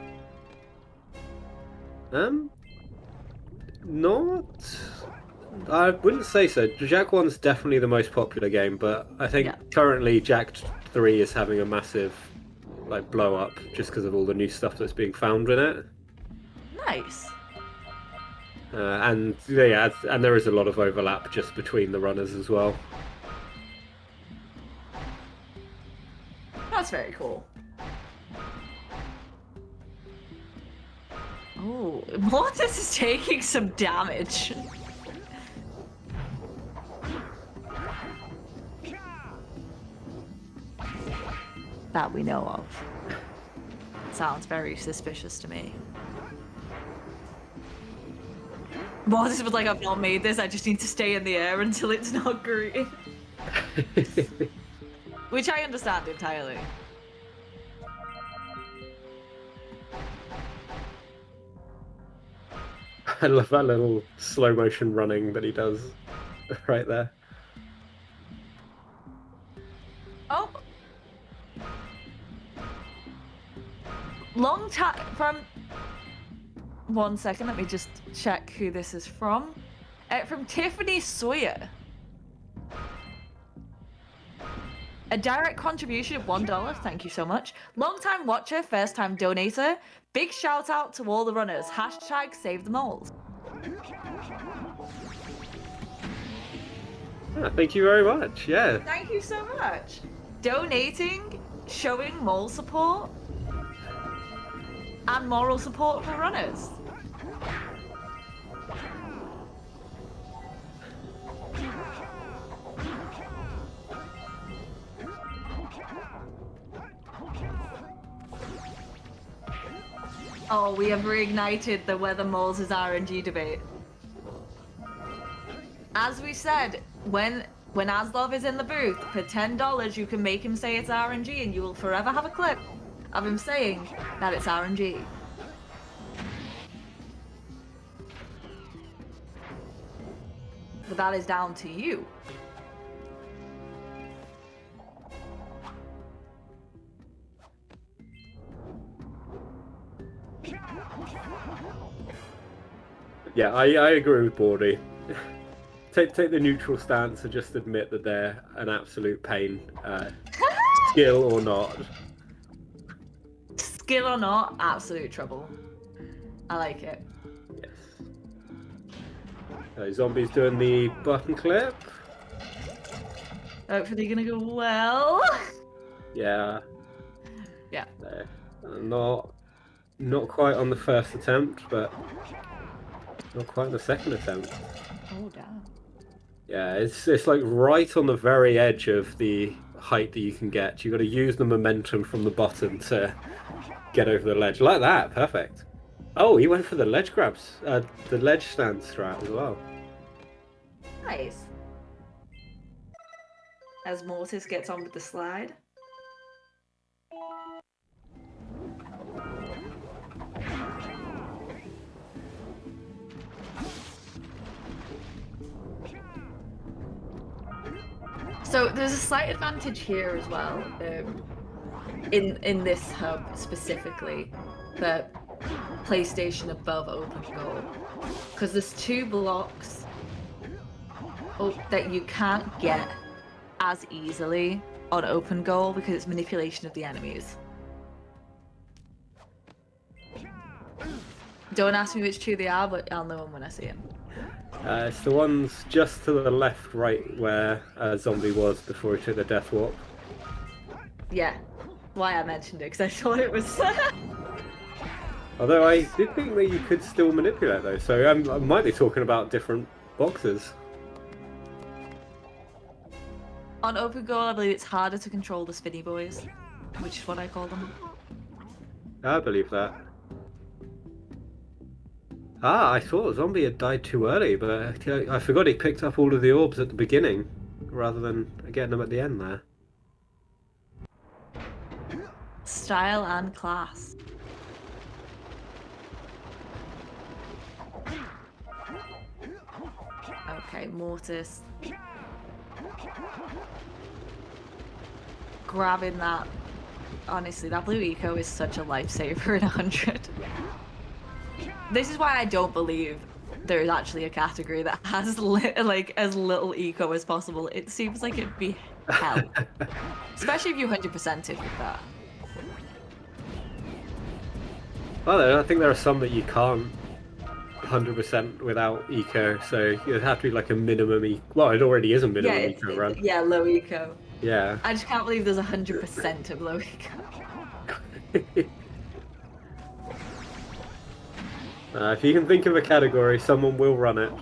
S1: Not. I wouldn't say so. Jak 1's definitely the most popular game, but I think
S2: Yeah.
S1: currently Jak 3 is having a massive like blow up just because of all the new stuff that's being found in it.
S2: Nice.
S1: And yeah, and there is a lot of overlap just between the runners as well.
S2: That's very cool. Oh, Mortis is taking some damage. That we know of. Sounds very suspicious to me. Mortis was like, I've not made this, I just need to stay in the air until it's not green. Which I understand entirely.
S1: I love that little slow motion running that he does right there.
S2: Oh. Long time from. 1 second, let me just check who this is from. From Tiffany Sawyer. A direct contribution of $1. Thank you so much. Long-time watcher, first-time donator. Big shout out to all the runners. Hashtag save the moles.
S1: Thank you very much. Yeah.
S2: Thank you so much. Donating, showing mole support, and moral support for runners. Oh, we have reignited the whether moles is RNG debate. As we said, when Aslov is in the booth, for $10 you can make him say it's RNG and you will forever have a clip of him saying that it's RNG. But that is down to you.
S1: Yeah, I agree with Bordy. Take the neutral stance and just admit that they're an absolute pain, skill or not.
S2: Skill or not, absolute trouble. I like it.
S1: Yes. Zombie's doing the button clip.
S2: Hopefully gonna go well.
S1: Yeah.
S2: Yeah.
S1: Not quite on the first attempt, but not quite on the second attempt.
S2: Oh damn.
S1: Yeah, it's like right on the very edge of the height that you can get. You've got to use the momentum from the bottom to get over the ledge. Like that, perfect. Oh, he went for the ledge grabs, the ledge stand strat as well.
S2: Nice. As Mortis gets on with the slide. So there's a slight advantage here as well, in this hub specifically, for PlayStation above open goal, because there's 2 blocks that you can't get as easily on open goal because it's manipulation of the enemies. Don't ask me which two they are, but I'll know them when I see them.
S1: It's the ones just to the left, right where Zombie was before he took the death warp.
S2: Yeah. Why I mentioned it, because I thought it was...
S1: Although I did think that you could still manipulate those, so I might be talking about different boxes.
S2: On Open Goal, I believe it's harder to control the spinny boys, which is what I call them.
S1: I believe that. Ah, I thought Zombie had died too early, but I forgot he picked up all of the orbs at the beginning, rather than getting them at the end there.
S2: Style and class. Okay, Mortis. Grabbing that. Honestly, that blue eco is such a lifesaver in 100. This is why I don't believe there is actually a category that has like as little eco as possible. It seems like it'd be hell. Especially if you 100% it with that.
S1: Well, I think there are some that you can't 100% without eco, so it'd have to be like a minimum well, it already is a minimum eco run.
S2: Yeah, low eco.
S1: Yeah.
S2: I just can't believe there's 100% of low eco.
S1: If you can think of a category, someone will run it.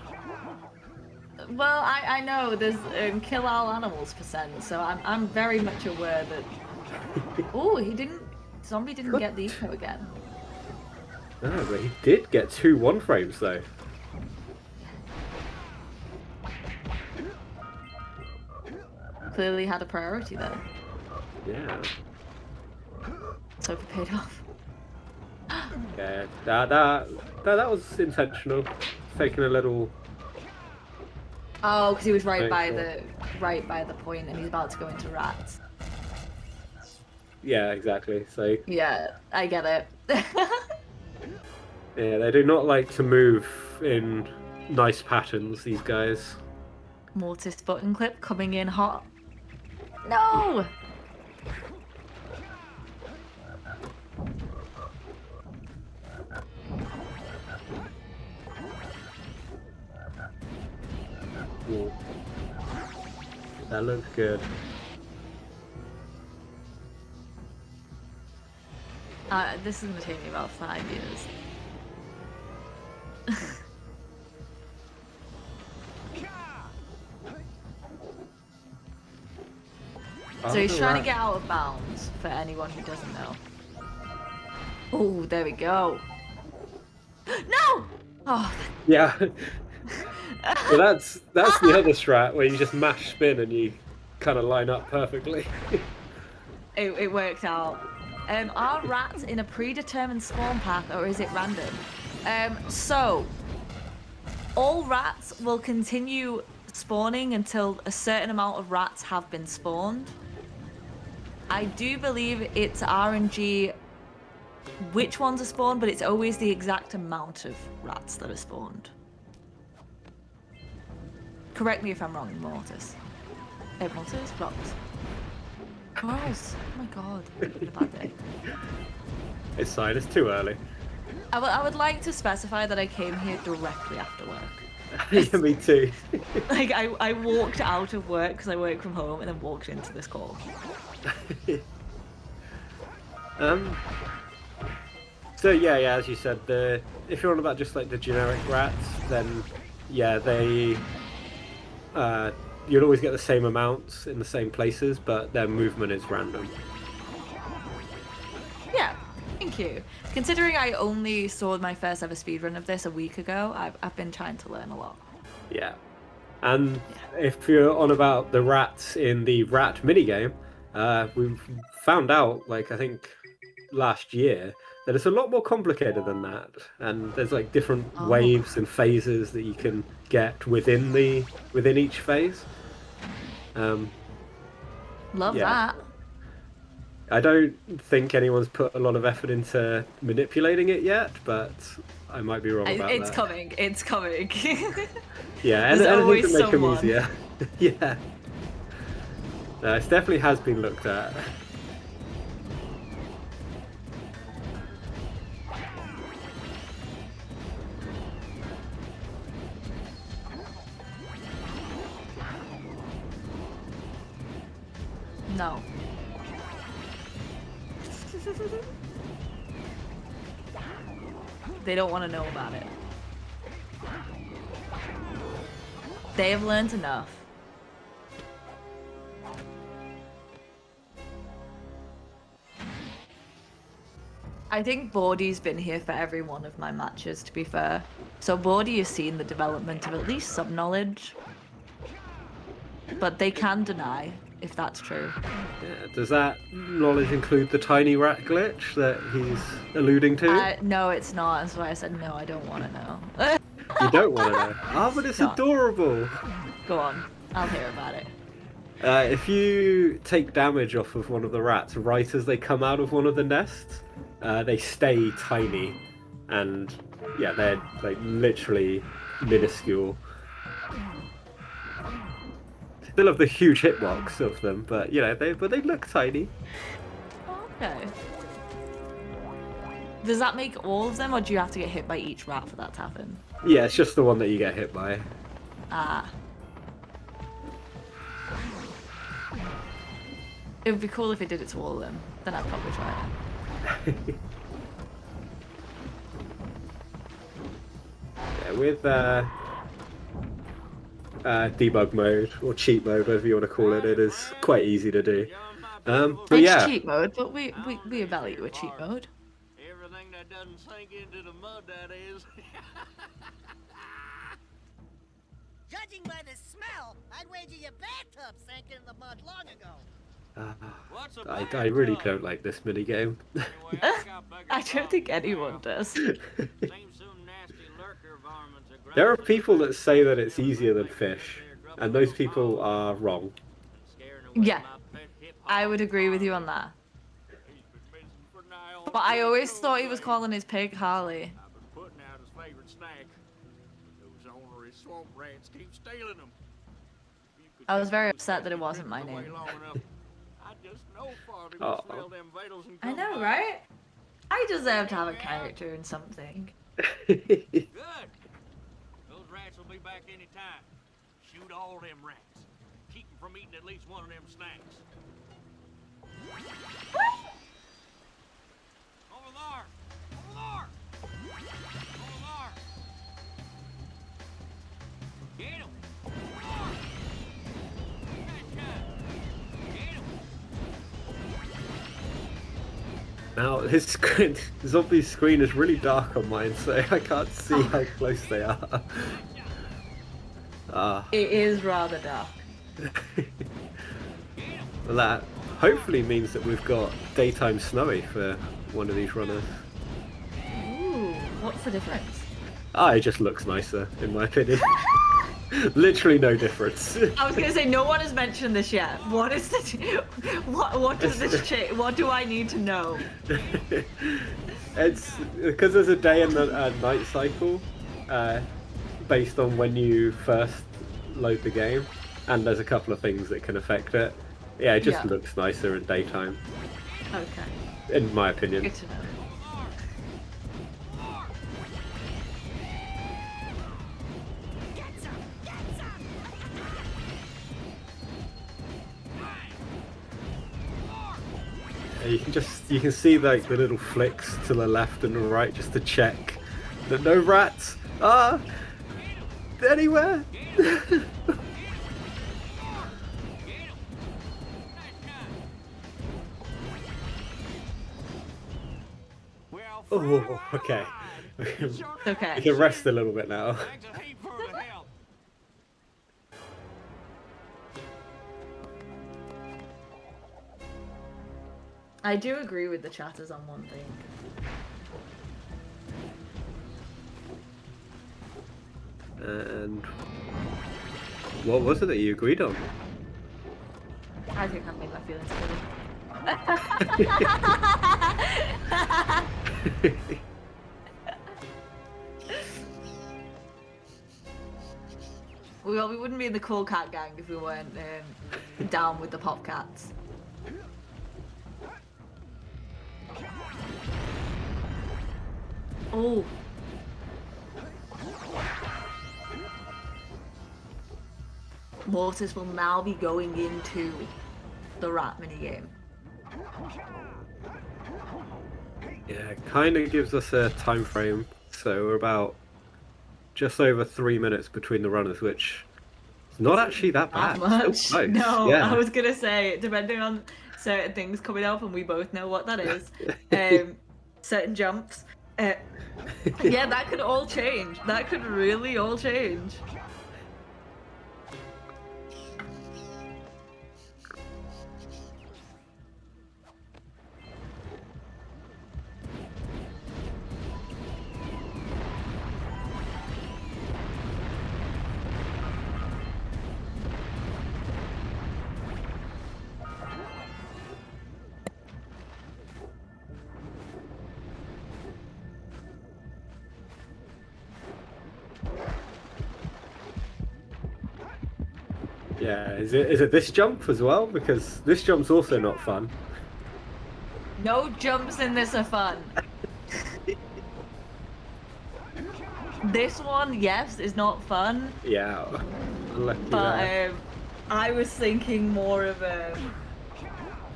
S2: Well, I know there's kill all animals %, so I'm very much aware that. Oh, Zombie didn't get the eco again.
S1: Oh, but he did get 2 1-frames though.
S2: Clearly had a priority there.
S1: Yeah.
S2: So it paid off.
S1: Yeah, that was intentional. Taking a little.
S2: Oh, because he was right by
S1: Sure.
S2: the point, and he's about to go into rats.
S1: Yeah, exactly. So.
S2: Yeah, I get it.
S1: Yeah, they do not like to move in nice patterns, these guys.
S2: Mortis button clip coming in hot. No!
S1: Ooh. That looks good.
S2: This is going to take me about 5 years. So he's trying to get out of bounds, for anyone who doesn't know. Oh, there we go. No! Oh.
S1: Yeah. So that's the other strat where you just mash spin and you kind of line up perfectly.
S2: It worked out. Are rats in a predetermined spawn path or is it random? So all rats will continue spawning until a certain amount of rats have been spawned. I do believe it's RNG which ones are spawned, but it's always the exact amount of rats that are spawned. Correct me if I'm wrong, Mortis. Mortis? Blocks. Gross. Oh my god. It's been a bad day.
S1: It's fine, it's too early.
S2: I would like to specify that I came here directly after work.
S1: Yeah, me too.
S2: Like, I walked out of work because I work from home and then walked into this call.
S1: So yeah, as you said, if you're on about just like the generic rats, then yeah, you'll always get the same amounts in the same places, but their movement is random.
S2: Yeah, thank you. Considering I only saw my first ever speedrun of this a week ago, I've been trying to learn a lot.
S1: Yeah. And if you're on about the rats in the rat minigame, we've found out, like, I think last year, that it's a lot more complicated than that. And there's like different waves and phases that you can get within each phase.
S2: Love that.
S1: I don't think anyone's put a lot of effort into manipulating it yet, but I might be wrong about
S2: It's
S1: that.
S2: coming. It's coming.
S1: Yeah, and
S2: There's
S1: anything
S2: always
S1: to make them
S2: someone.
S1: easier. Yeah. No, it definitely has been looked at.
S2: No. They don't want to know about it. They have learned enough. I think Bordy's been here for every one of my matches, to be fair. So Bordy has seen the development of at least some knowledge. But they can deny if that's true.
S1: Yeah, does that knowledge include the tiny rat glitch that he's alluding to?
S2: No, it's not. That's why I said no, I don't want to know.
S1: You don't want to know. Oh, but it's
S2: No.
S1: adorable.
S2: Go on. I'll hear about it.
S1: If you take damage off of one of the rats right as they come out of one of the nests, they stay tiny. And yeah, they're like literally minuscule. Still have the huge hitbox of them, but you know, they look tiny.
S2: Okay. Does that make all of them, or do you have to get hit by each rat for that to happen?
S1: Yeah, it's just the one that you get hit by.
S2: Ah. It would be cool if it did it to all of them. Then I'd probably try it.
S1: Yeah, with debug mode or cheat mode, whatever you want to call it, it is quite easy to do. But
S2: It's
S1: yeah,
S2: cheat mode, but we evaluate with cheat mode.
S5: Everything that doesn't sink into the mud, that is.
S11: Judging by the smell, I'd wager your bathtub sank in the mud long ago.
S1: I really don't like this minigame.
S2: I don't think anyone does.
S1: There are people that say that it's easier than fish, and those people are wrong.
S2: Yeah, I would agree with you on that. But I always thought he was calling his pig Harley. I was very upset that it wasn't my name.
S1: Oh.
S2: I know, right? I deserve to have a character in something.
S5: Good. Those rats will be back any time. Shoot all them rats. Keep them from eating at least one of them snacks. Over there! Over there! Over there! Get him!
S1: Now, his screen, zombie's screen is really dark on mine, so I can't see how close they are.
S2: It is rather dark.
S1: Well, that hopefully means that we've got daytime snowy for one of these runners.
S2: Ooh, what's the difference?
S1: It just looks nicer, in my opinion. Literally no difference.
S2: I was gonna say no one has mentioned this yet. What is this? What does this change? What do I need to know?
S1: It's because there's a day and a night cycle based on when you first load the game, and there's a couple of things that can affect it. Yeah, it just looks nicer in daytime.
S2: Okay.
S1: In my opinion.
S2: Good to know.
S1: You can see like the little flicks to the left and the right just to check that no rats are anywhere. Oh, okay.
S2: Okay.
S1: We can rest a little bit now.
S2: I do agree with the chatters on one thing.
S1: And what was it that you agreed on?
S2: I think I've made my feelings clear. Well, we wouldn't be in the Cool Cat gang if we weren't down with the Pop Cats. Oh. Mortis will now be going into the rat minigame.
S1: Yeah, it kind of gives us a time frame. So we're about just over 3 minutes between the runners, which is not actually that bad.
S2: Much.
S1: Still close.
S2: No,
S1: Yeah.
S2: I was gonna say, depending on certain things coming up, and we both know what that is, certain jumps. Yeah, that could all change. That could really all change.
S1: Yeah, is it this jump as well? Because this jump's also not fun.
S2: No jumps in this are fun. This one, yes, is not fun.
S1: Yeah, lucky
S2: But
S1: there.
S2: I was thinking more of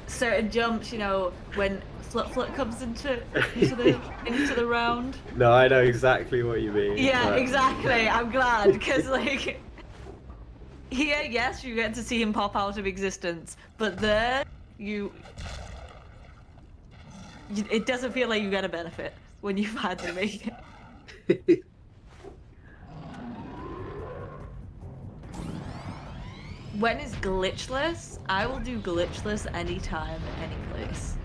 S2: certain jumps, you know, when Flut comes into the round.
S1: No, I know exactly what you mean.
S2: Yeah,
S1: but-
S2: exactly. I'm glad because like here, yes, you get to see him pop out of existence, but there, it doesn't feel like you get a benefit when you've had to make it. When is glitchless? I will do glitchless anytime, any place.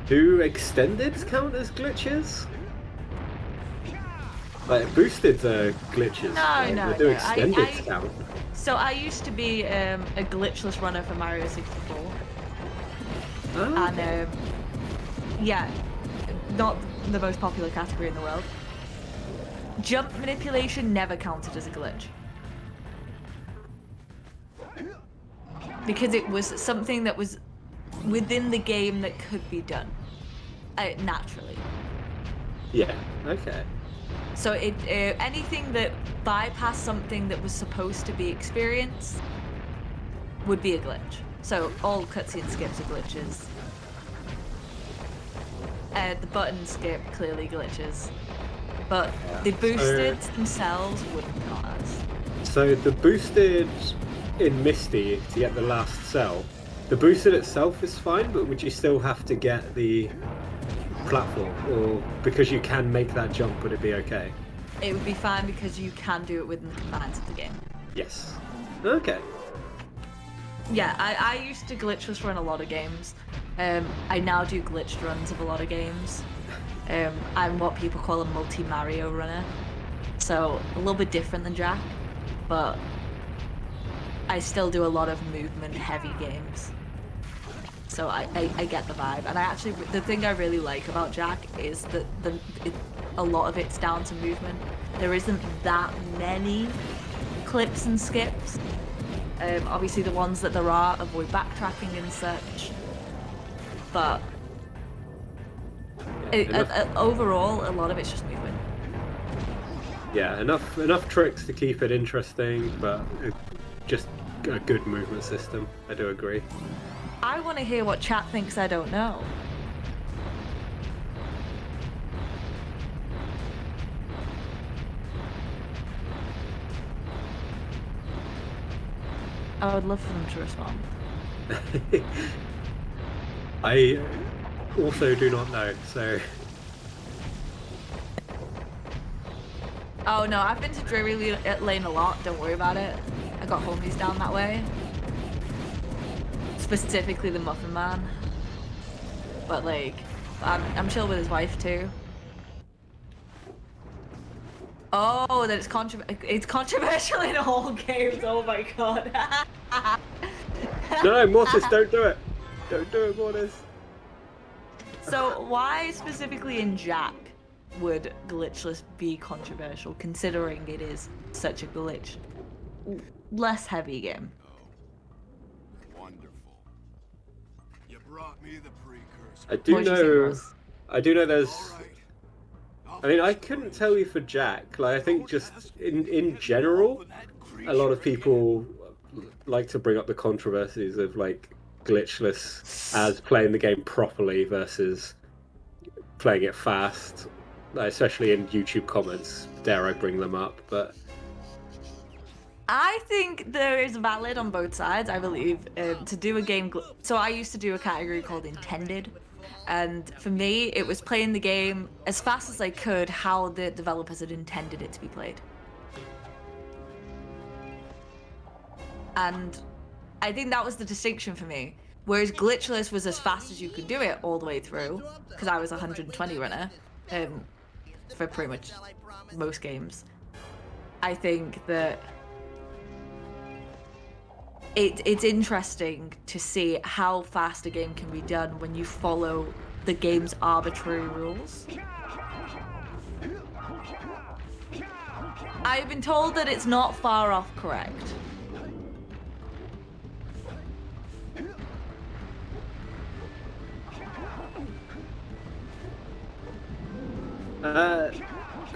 S1: Do extendeds count as glitches? Like boosteds are glitches.
S2: No,
S1: right?
S2: no,
S1: But do
S2: no.
S1: extendeds count?
S2: So I used to be a glitchless runner for Mario 64.
S1: Oh.
S2: And yeah, not the most popular category in the world. Jump manipulation never counted as a glitch. Because it was something that was within the game that could be done. Naturally.
S1: Yeah, okay.
S2: So anything that bypassed something that was supposed to be experienced would be a glitch. So all cutscene skips are glitches. The button skip clearly glitches. But the boosted themselves wouldn't count as.
S1: So the boosted in Misty to get the last cell, the boosted itself is fine, but would you still have to get the platform, or because you can make that jump, would it be okay?
S2: It would be fine because you can do it within the confines of the game.
S1: Yes. Okay.
S2: Yeah, I used to glitchless run a lot of games. I now do glitched runs of a lot of games. I'm what people call a multi-Mario runner. So a little bit different than Jak, but I still do a lot of movement heavy games. So I get the vibe. And I actually, the thing I really like about Jak is that a lot of it's down to movement. There isn't that many clips and skips. Obviously the ones that there are avoid backtracking and such. But overall, a lot of it's just movement.
S1: Yeah, enough tricks to keep it interesting, but just a good movement system. I do agree.
S2: I want to hear what chat thinks I don't know. I would love for them to respond.
S1: I also do not know, so...
S2: Oh no, I've been to Drury Lane a lot, don't worry about it. I got homies down that way. Specifically the Muffin Man. But like, I'm chill with his wife too. Oh, that it's controversial in all games, oh my god.
S1: No, Mortis, don't do it! Don't do it, Mortis!
S2: So why specifically in Jak would glitchless be controversial, considering it is such a glitch less heavy game?
S6: Wonderful. You brought me the precursor.
S1: I do
S2: What did you think it
S1: know...
S2: was?
S1: I do know there's... I mean, I couldn't tell you for Jak. Like, I think just in general, a lot of people like to bring up the controversies of like glitchless as playing the game properly versus playing it fast, especially in YouTube comments. Dare I bring them up? But
S2: I think there is valid on both sides. I believe to do a game. So I used to do a category called intended, and for me, it was playing the game as fast as I could, how the developers had intended it to be played. And I think that was the distinction for me. Whereas glitchless was as fast as you could do it all the way through, because I was a 120 runner for pretty much most games. I think that it's interesting to see how fast a game can be done when you follow the game's arbitrary rules. I've been told that it's not far off correct.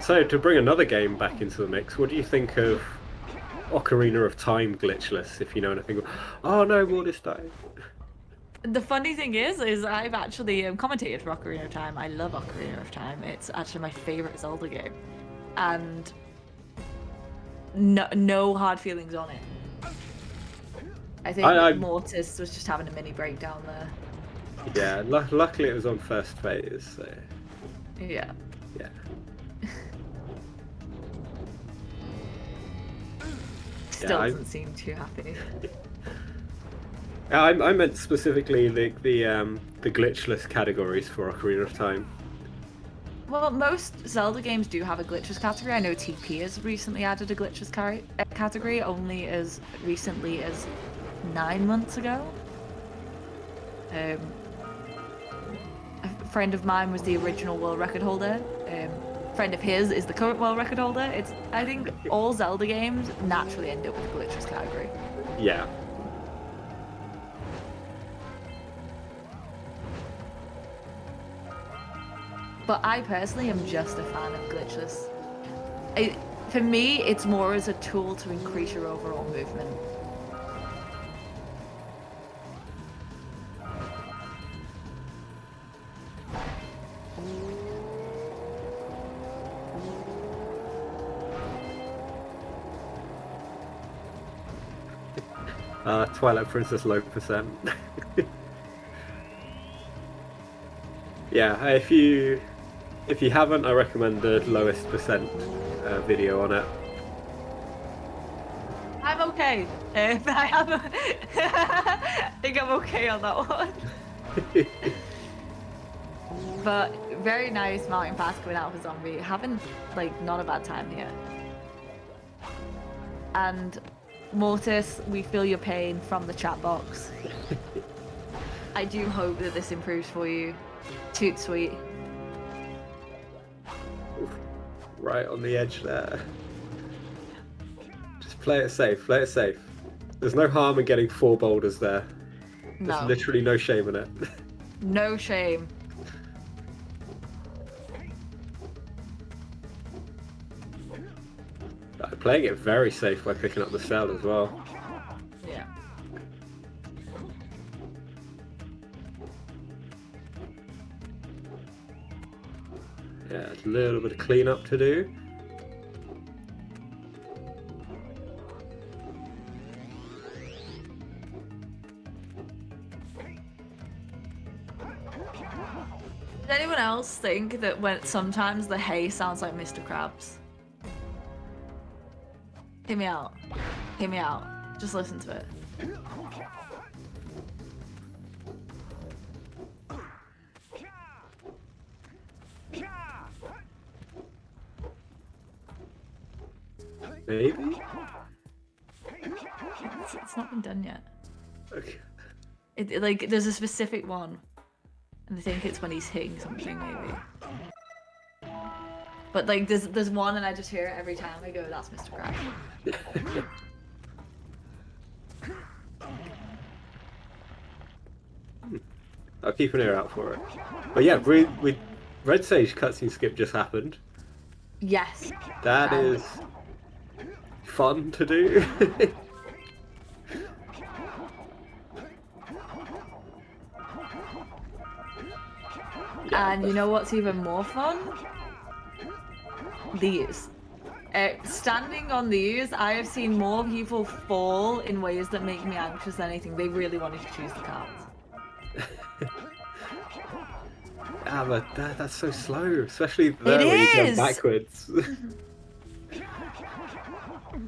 S1: So to bring another game back into the mix, what do you think of Ocarina of Time glitchless? If you know anything. Oh no, Mortis died.
S2: The funny thing is I've actually commentated for Ocarina of Time. I love Ocarina of Time. It's actually my favorite Zelda game, and no hard feelings on it. I think Mortis was just having a mini breakdown there.
S1: Yeah, luckily it was on first phase. So.
S2: Yeah.
S1: Yeah.
S2: Still doesn't seem too happy.
S1: I meant specifically the glitchless categories for Ocarina of Time.
S2: Well, most Zelda games do have a glitches category. I know TP has recently added a glitches category, only as recently as 9 months ago. A friend of mine was the original world record holder. Friend of his is the current world record holder. I think all Zelda games naturally end up with a glitches category.
S1: Yeah.
S2: But I personally am just a fan of glitchless. For me, it's more as a tool to increase your overall movement.
S1: 'Twilight Princess low percent. Yeah, if you haven't, I recommend the lowest percent video on it.
S2: I'm okay. I think I'm okay on that one. But very nice mountain pass coming out for Zombie. Having not a bad time here. And Mortis, we feel your pain from the chat box. I do hope that this improves for you. Toot sweet.
S1: Right on the edge there. Just play it safe, play it safe. There's no harm in getting 4 boulders there. There's literally no shame in it.
S2: No shame.
S1: Playing it very safe by picking up the cell as well.
S2: Yeah.
S1: Yeah, a little bit of cleanup to do.
S2: Does anyone else think that when sometimes the hay sounds like Mr. Krabs? Hear me out. Hear me out. Just listen to it.
S1: Maybe?
S2: It's not been done yet.
S1: Okay.
S2: There's a specific one. And I think it's when he's hitting something, maybe. But there's one and I just hear it every time I go, that's Mr. Krabs.
S1: I'll keep an ear out for it. But yeah, Red Sage cutscene skip just happened.
S2: Yes.
S1: That is fun to do.
S2: And you know what's even more fun? These. Standing on these, I have seen more people fall in ways that make me anxious than anything. They really wanted to choose the cards.
S1: Ah, but that's so slow, especially there when you jump backwards.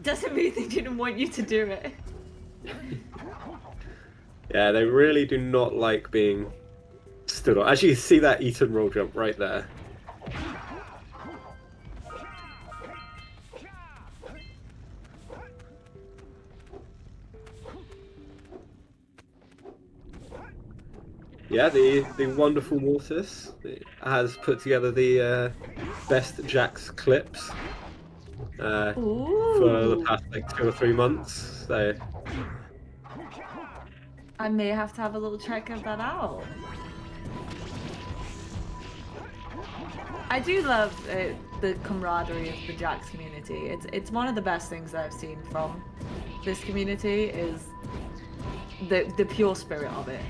S2: Doesn't mean they didn't want you to do it.
S1: Yeah, they really do not like being stood on. As you see that Eton roll jump right there. Yeah, the wonderful Mortis has put together the best Jax clips for the past like 2 or 3 months. So
S2: I may have to have a little check of that out. I do love the camaraderie of the Jax community. It's one of the best things that I've seen from this community is the pure spirit of it.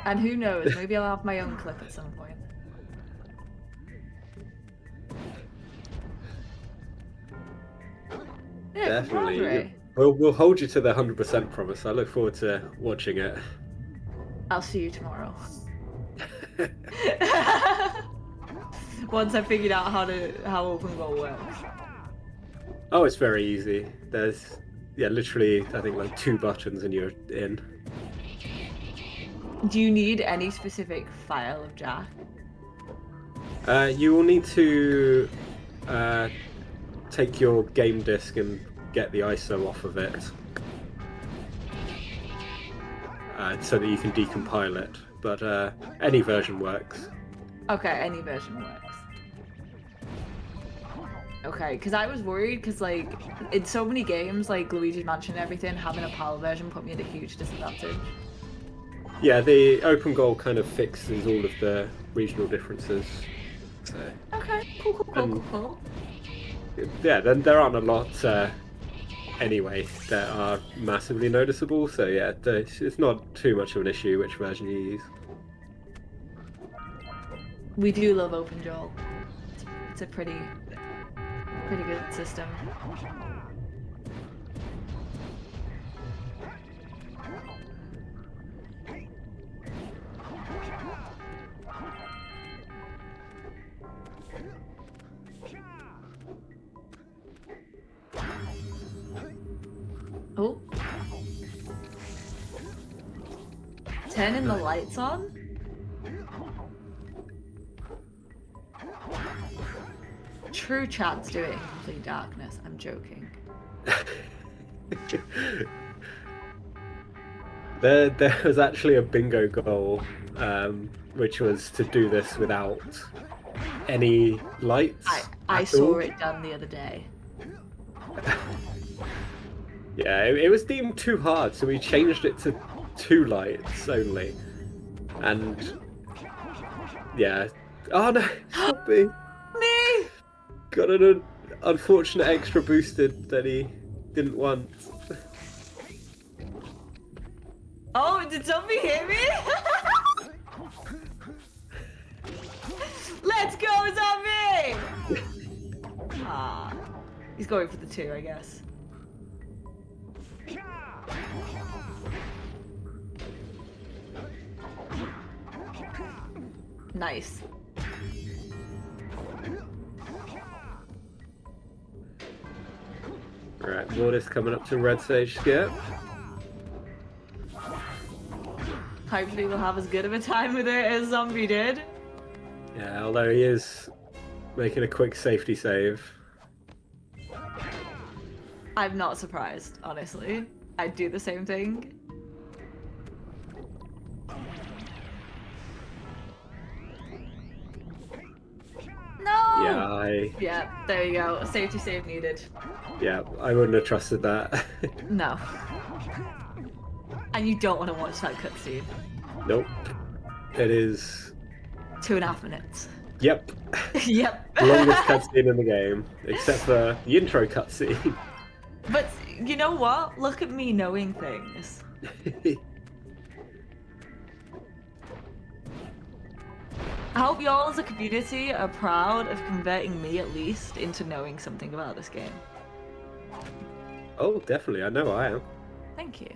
S2: And who knows, maybe I'll have my own clip at some point. Yeah,
S1: definitely. We'll hold you to the 100% promise. I look forward to watching it.
S2: I'll see you tomorrow. Once I figured out how open goal works.
S1: Oh, it's very easy. There's literally I think like 2 buttons and you're in.
S2: Do you need any specific file of Jak?
S1: You will need to take your game disk and get the ISO off of it so that you can decompile it. But any version works.
S2: Okay, any version works. Okay, because I was worried because like in so many games like Luigi's Mansion and everything, having a PAL version put me at a huge disadvantage.
S1: Yeah, the open goal kind of fixes all of the regional differences. So.
S2: Okay, cool.
S1: Yeah, then there aren't a lot anyway that are massively noticeable. So yeah, it's not too much of an issue which version you use.
S2: We do love open goal. It's a pretty good system. Oh. Turning the lights on? True chats do it in complete darkness. I'm joking.
S1: There was actually a bingo goal, which was to do this without any lights.
S2: I saw it done the other day.
S1: Yeah, it was deemed too hard, so we changed it to 2 lights only. And yeah, oh no, stop me!
S2: Me!
S1: Got an unfortunate extra boosted that he didn't want.
S2: Oh, did somebody hit me? Let's go, zombie! Ah, he's going for the 2, I guess. Nice.
S1: Alright, Mortis coming up to red stage skip.
S2: Hopefully we'll have as good of a time with it as Zombie did.
S1: Yeah, although he is making a quick safety save.
S2: I'm not surprised, honestly. I'd do the same thing. No! Yeah, there you go. A safety save needed.
S1: Yeah, I wouldn't have trusted that.
S2: No. And you don't want to watch that cutscene.
S1: Nope. It is
S2: 2.5 minutes.
S1: Yep.
S2: Yep.
S1: Longest cutscene in the game, except for the intro cutscene.
S2: But you know what? Look at me knowing things. I hope y'all as a community are proud of converting me at least into knowing something about this game.
S1: Oh, definitely. I know I am.
S2: Thank you.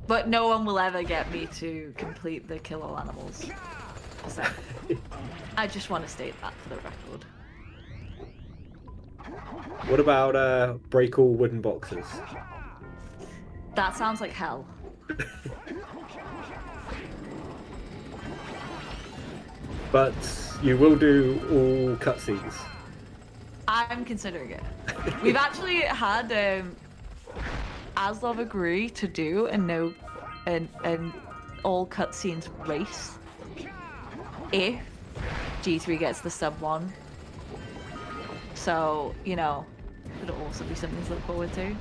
S2: But no one will ever get me to complete the kill all animals. So, I just want to state that for the record.
S1: What about break all wooden boxes?
S2: That sounds like hell.
S1: But you will do all cutscenes.
S2: I'm considering it. We've actually had Aslov agree to do an all cutscenes race if G3 gets the sub 1. So, you know, it'll also be something to look forward to.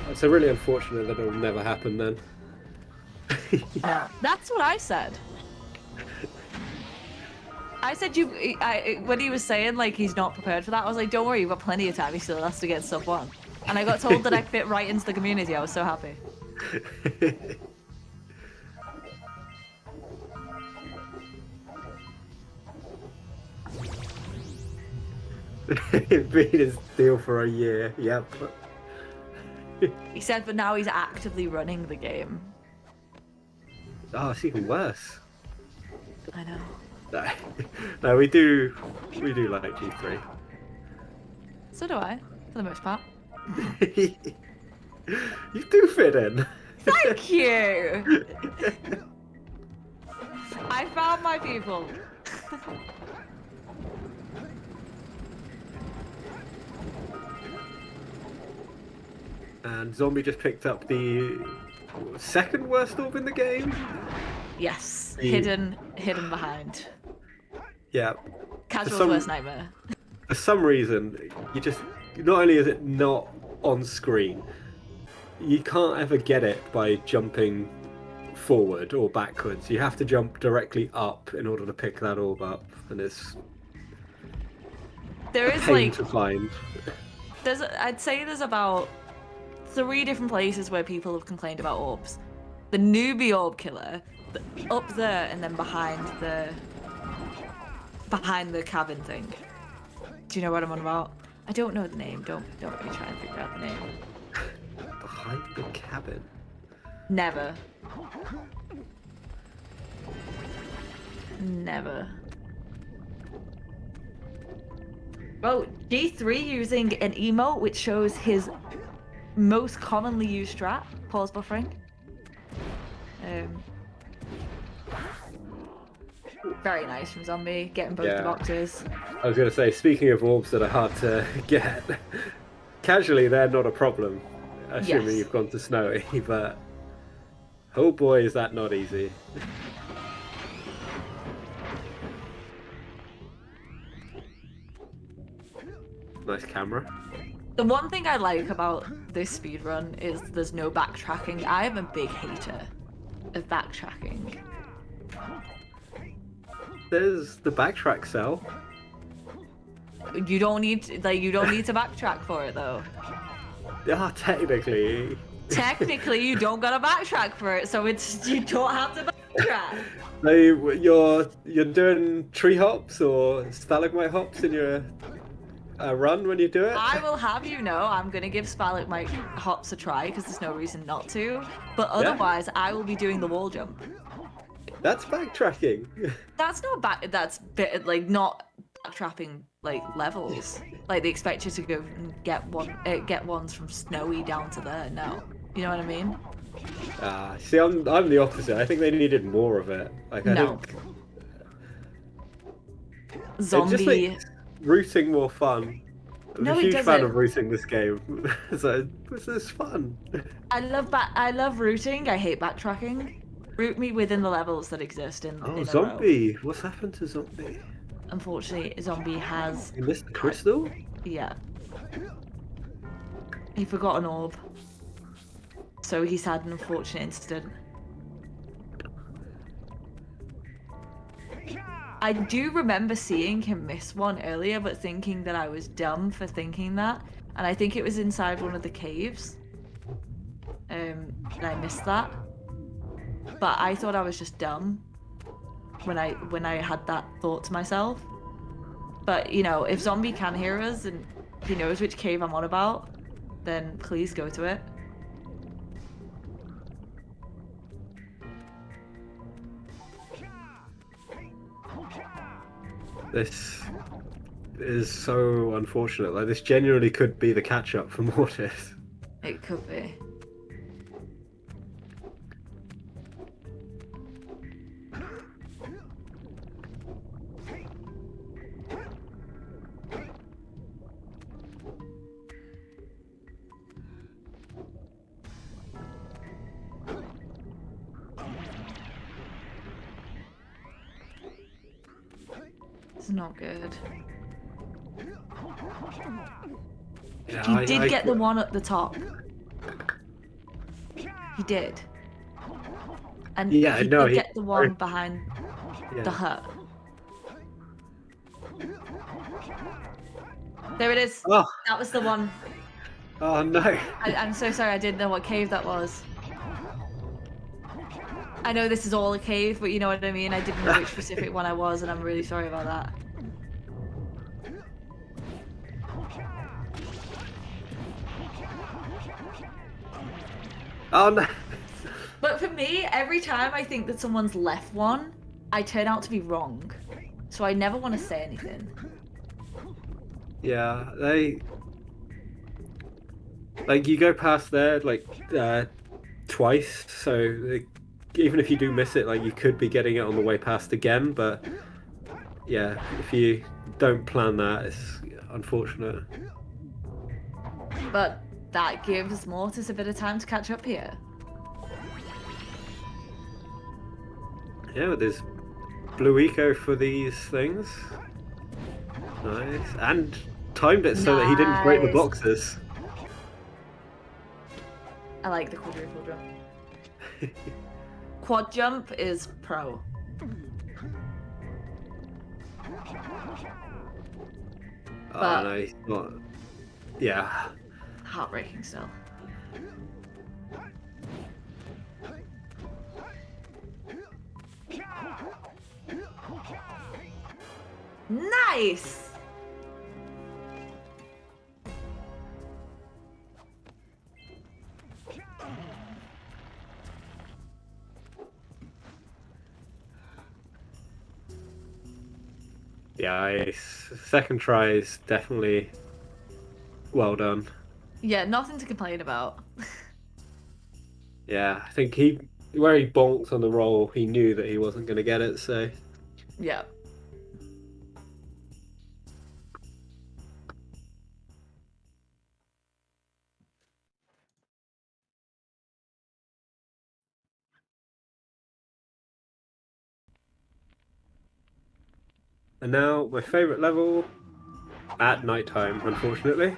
S1: It's really unfortunate that it'll never happen then.
S2: That's what I said. I said when he was saying like he's not prepared for that, I was like, don't worry, you've got plenty of time. He still has to get sub 1. And I got told that I fit right into the community. I was so happy.
S1: It been his deal for a year. Yep.
S2: He said, but now he's actively running the game.
S1: Oh, it's even worse.
S2: I know.
S1: No, we do like G3.
S2: So do I, for the most part.
S1: You do fit in.
S2: Thank you! I found my people.
S1: And Zombie just picked up the second worst orb in the game.
S2: Yes, hidden behind.
S1: Yeah.
S2: Casual's worst nightmare.
S1: For some reason, not only is it not on screen, you can't ever get it by jumping forward or backwards. You have to jump directly up in order to pick that orb up, and it's
S2: there is
S1: pain
S2: like
S1: to find.
S2: I'd say there's about 3 different places where people have complained about orbs. The newbie orb killer, up there, and then behind the cabin thing. Do you know what I'm on about? I don't know the name. Don't really try and figure out the name.
S1: Behind the cabin?
S2: Never. Never. Oh, G3 using an emote which shows his most commonly used strat, pause buffering. Very nice from Zombie, getting both the boxes.
S1: I was going to say, speaking of orbs that are hard to get, casually they're not a problem, assuming you've gone to Snowy, but oh boy is that not easy. Nice camera.
S2: The one thing I like about this speedrun is there's no backtracking. I am a big hater of backtracking.
S1: There's the backtrack cell.
S2: You don't need to backtrack for it though.
S1: Yeah, technically.
S2: Technically, you don't gotta backtrack for it, so you don't have to backtrack.
S1: So you're doing tree hops or stalagmite hops in your run when you do it?
S2: I will have you know I'm gonna give stalagmite hops a try because there's no reason not to. But otherwise, I will be doing the wall jump.
S1: That's backtracking.
S2: That's not that's not backtrapping like levels. Like they expect you to go and get ones from Snowy down to there. No, you know what I mean?
S1: See, I'm the opposite. I think they needed more of it. Like I think
S2: Zombie.
S1: It just makes routing more fun. I'm a huge fan of routing this game. So this is fun.
S2: I love routing. I hate backtracking. Route me within the levels that exist in a
S1: Zombie!
S2: row.
S1: What's happened to Zombie?
S2: Unfortunately, Zombie has...
S1: You missed the crystal?
S2: Yeah. He forgot an orb. So he's had an unfortunate incident. I do remember seeing him miss one earlier, but thinking that I was dumb for thinking that. And I think it was inside one of the caves. And I missed that. But I thought I was just dumb when I had that thought to myself. But, you know, if Zombie can hear us and he knows which cave I'm on about, then please go to it.
S1: This is so unfortunate. Like, this genuinely could be the catch-up for Mortis.
S2: It could be. It's not good.
S1: Yeah,
S2: He did get the one at the top. He did. And
S1: Yeah,
S2: he
S1: no,
S2: did
S1: he-
S2: get the one behind
S1: Yeah.
S2: the hut. There it is.
S1: Oh.
S2: That was the one.
S1: Oh no.
S2: I'm so sorry, I didn't know what cave that was. I know this is all a cave, but you know what I mean? I didn't know which specific one I was, and I'm really sorry about that.
S1: Oh no.
S2: But for me, every time I think that someone's left one, I turn out to be wrong. So I never want to say anything.
S1: Yeah, they... Like, you go past there, like, twice, so like, even if you do miss it, like, you could be getting it on the way past again, but yeah, if you don't plan that, it's unfortunate.
S2: But that gives Mortis a bit of time to catch up here.
S1: Yeah, but there's blue eco for these things. Nice. And timed it so that he didn't break the
S2: Nice.
S1: boxes.
S2: I like the quadruple jump. Quad jump is pro.
S1: Oh no, he's not. Yeah.
S2: Heartbreaking still. Nice!
S1: Yeah, second try is definitely well done.
S2: Yeah, nothing to complain about.
S1: Yeah, I think where he bonked on the roll, he knew that he wasn't going to get it, so...
S2: Yeah.
S1: And now, my favourite level, at night time, unfortunately.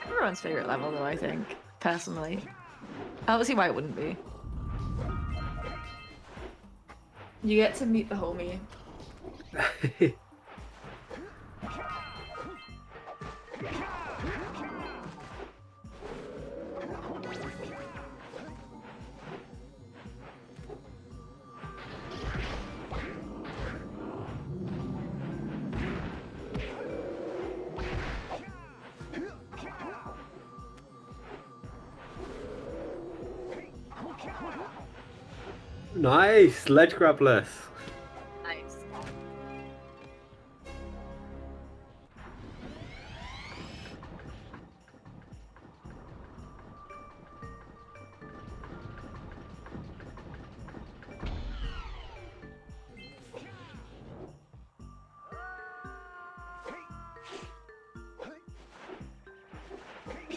S2: Everyone's favourite level though, I think, personally. I don't see why it wouldn't be. You get to meet the homie.
S1: Nice! Ledge grabless!
S2: Nice.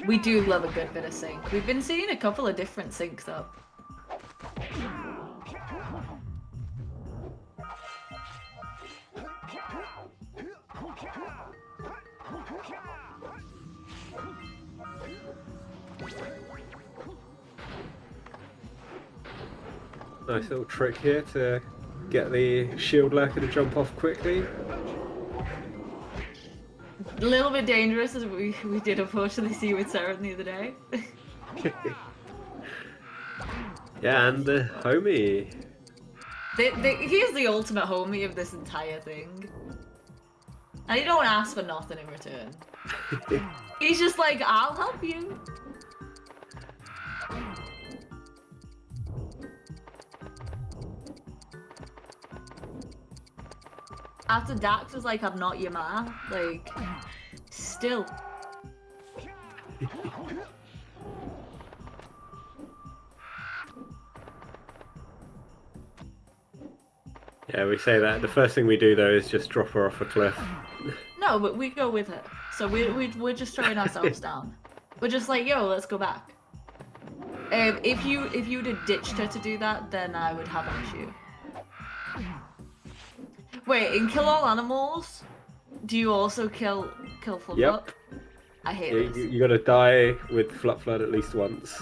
S2: We do love a good bit of sync. We've been seeing a couple of different syncs up.
S1: Nice little trick here to get the shield lurker to jump off quickly.
S2: A little bit dangerous, as we did unfortunately see with Saren the other day.
S1: Yeah, and the homie.
S2: He's the ultimate homie of this entire thing. And he don't ask for nothing in return. He's just like, I'll help you. After Dax was like, I'm not your man, like, still.
S1: Yeah, we say that. The first thing we do though is just drop her off a cliff.
S2: No, but we go with her. So we're just throwing ourselves down. We're just like, yo, let's go back. If you'd have ditched her to do that, then I would have an issue. Wait, in Kill All Animals, do you also kill Flip?
S1: Yep.
S2: I hate
S1: You,
S2: this.
S1: you gotta die with Flip Flood at least once.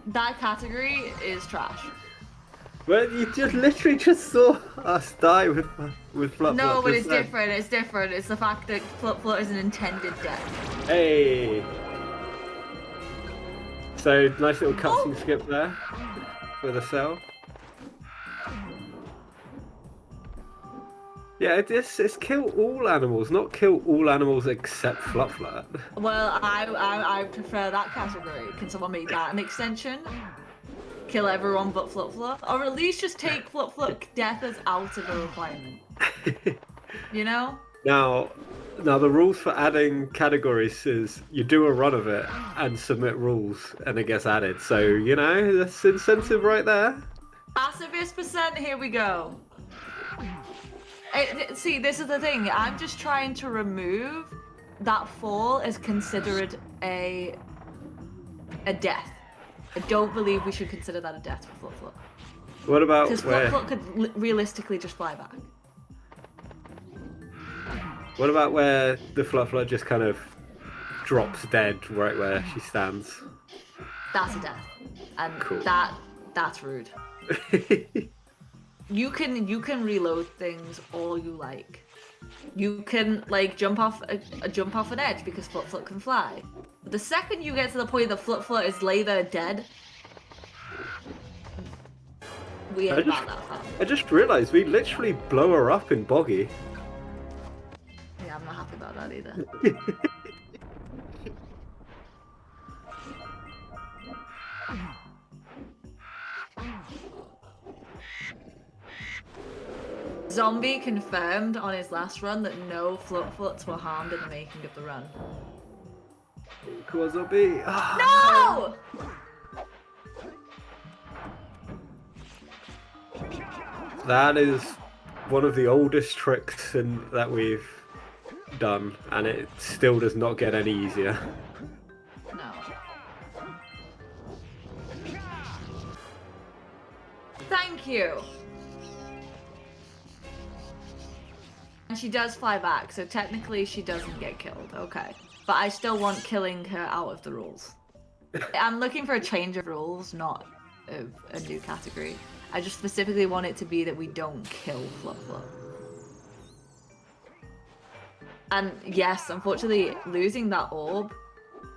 S2: That category is trash.
S1: But you just literally just saw us die with Flip Flood.
S2: No, but
S1: just
S2: it's
S1: then.
S2: different. It's different. It's the fact that Flip is an intended death.
S1: Hey. So nice little cutscene skip there for the cell. Yeah, it's kill all animals, not kill all animals except Fluffer.
S2: Well, I prefer that category. Can someone make that an extension? Kill everyone but Flip, or at least just take Flip death as out of a requirement. You know?
S1: Now the rules for adding categories is you do a run of it and submit rules, and it gets added. So you know that's incentive right there.
S2: Pacifist percent. Here we go. See, this is the thing. I'm just trying to remove that fall as considered a death. I don't believe we should consider that a death for Flip.
S1: What about
S2: because
S1: where?
S2: Flip could realistically just fly back.
S1: What about where the Fluffler just kind of drops dead right where she stands?
S2: That's a death, and
S1: Cool.
S2: that's rude. You can reload things all you like. You can like jump off an edge because Flip can fly. But the second you get to the point that Flip is lay there dead, we ain't about that far.
S1: I just realised we literally blow her up in Boggy.
S2: Yeah, I'm not happy about that either. Zombie confirmed on his last run that no Flutfoots were harmed in the making of the run.
S1: Come on, Zombie. Oh,
S2: No!
S1: that is one of the oldest tricks that we've done, and it still does not get any easier.
S2: No. Thank you. And she does fly back, so technically she doesn't get killed. Okay. But I still want killing her out of the rules. I'm looking for a change of rules, not a new category. I just specifically want it to be that we don't kill Fluff. And yes, unfortunately, losing that orb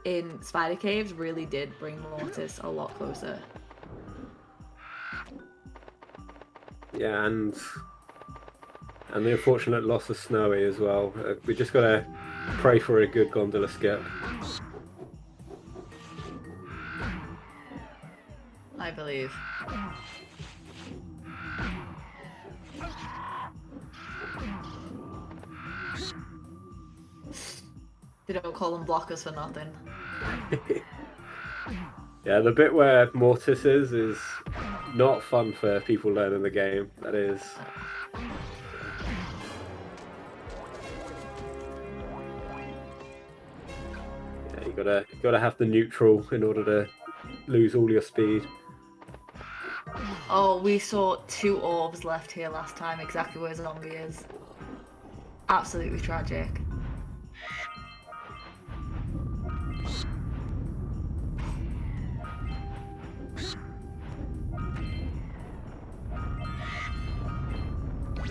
S2: in Spider Caves really did bring Mortis a lot closer.
S1: Yeah, and the unfortunate loss of Snowy as well. We just gotta pray for a good gondola skip.
S2: I believe. They don't call them blockers for nothing.
S1: Yeah, the bit where Mortis is not fun for people learning the game. That is. Yeah, you gotta have the neutral in order to lose all your speed.
S2: Oh, we saw 2 orbs left here last time, exactly where Zombie is. Absolutely tragic.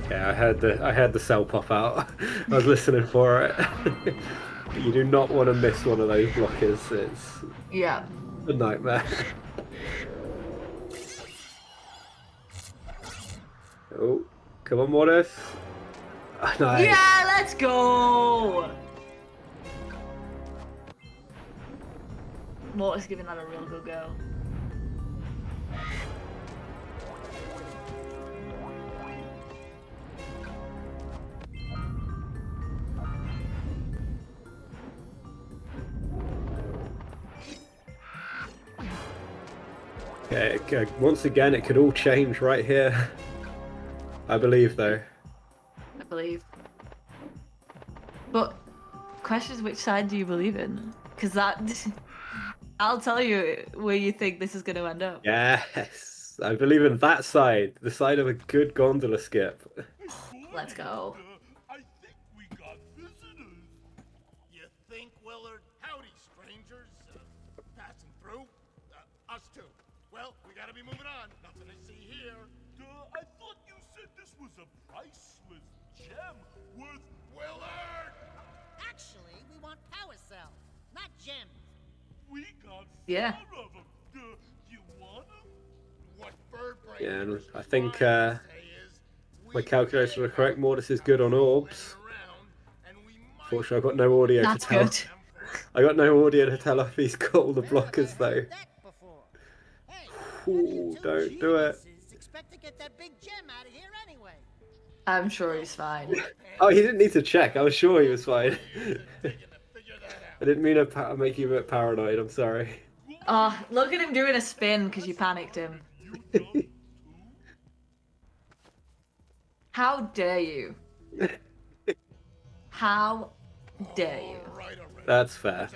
S1: Yeah, I had the cell pop out. I was listening for it. You do not want to miss one of those blockers. It's
S2: Yeah.
S1: a nightmare. Oh, come on, Mortis. Oh, nice.
S2: Yeah, let's go! Mortis giving that a real good go.
S1: Okay, once again, it could all change right here. I believe, though.
S2: I believe. But, question is, which side do you believe in? Because I'll tell you where you think this is going to end up.
S1: Yes, I believe in that side, the side of a good gondola skip.
S2: Let's go.
S6: I think we got visitors. You think, Willard? Howdy, strangers. Passing through? Us too. Well, we gotta be moving on. Nothing to see here. I thought you said this was a priceless gem worth... Willard!
S11: Actually, we want power cells, not gems.
S6: We got
S2: Yeah.
S6: 4 of them. You want them? What bird brain?
S1: Yeah, and I think my calculations are correct. Mortis is good on orbs. Fortunately, I've got no audio
S2: That's
S1: to tell.
S2: good.
S1: I got no audio to tell if he's got all the blockers though.
S11: That before. Hey,
S1: Ooh, don't do it.
S11: expect to get that big gem out of here anyway.
S2: I'm sure he's fine.
S1: Oh, he didn't need to check. I was sure he was fine. I didn't mean to make you a bit paranoid. I'm sorry.
S2: Oh, look at him doing a spin because you panicked him. How dare you? How dare you?
S1: That's fair.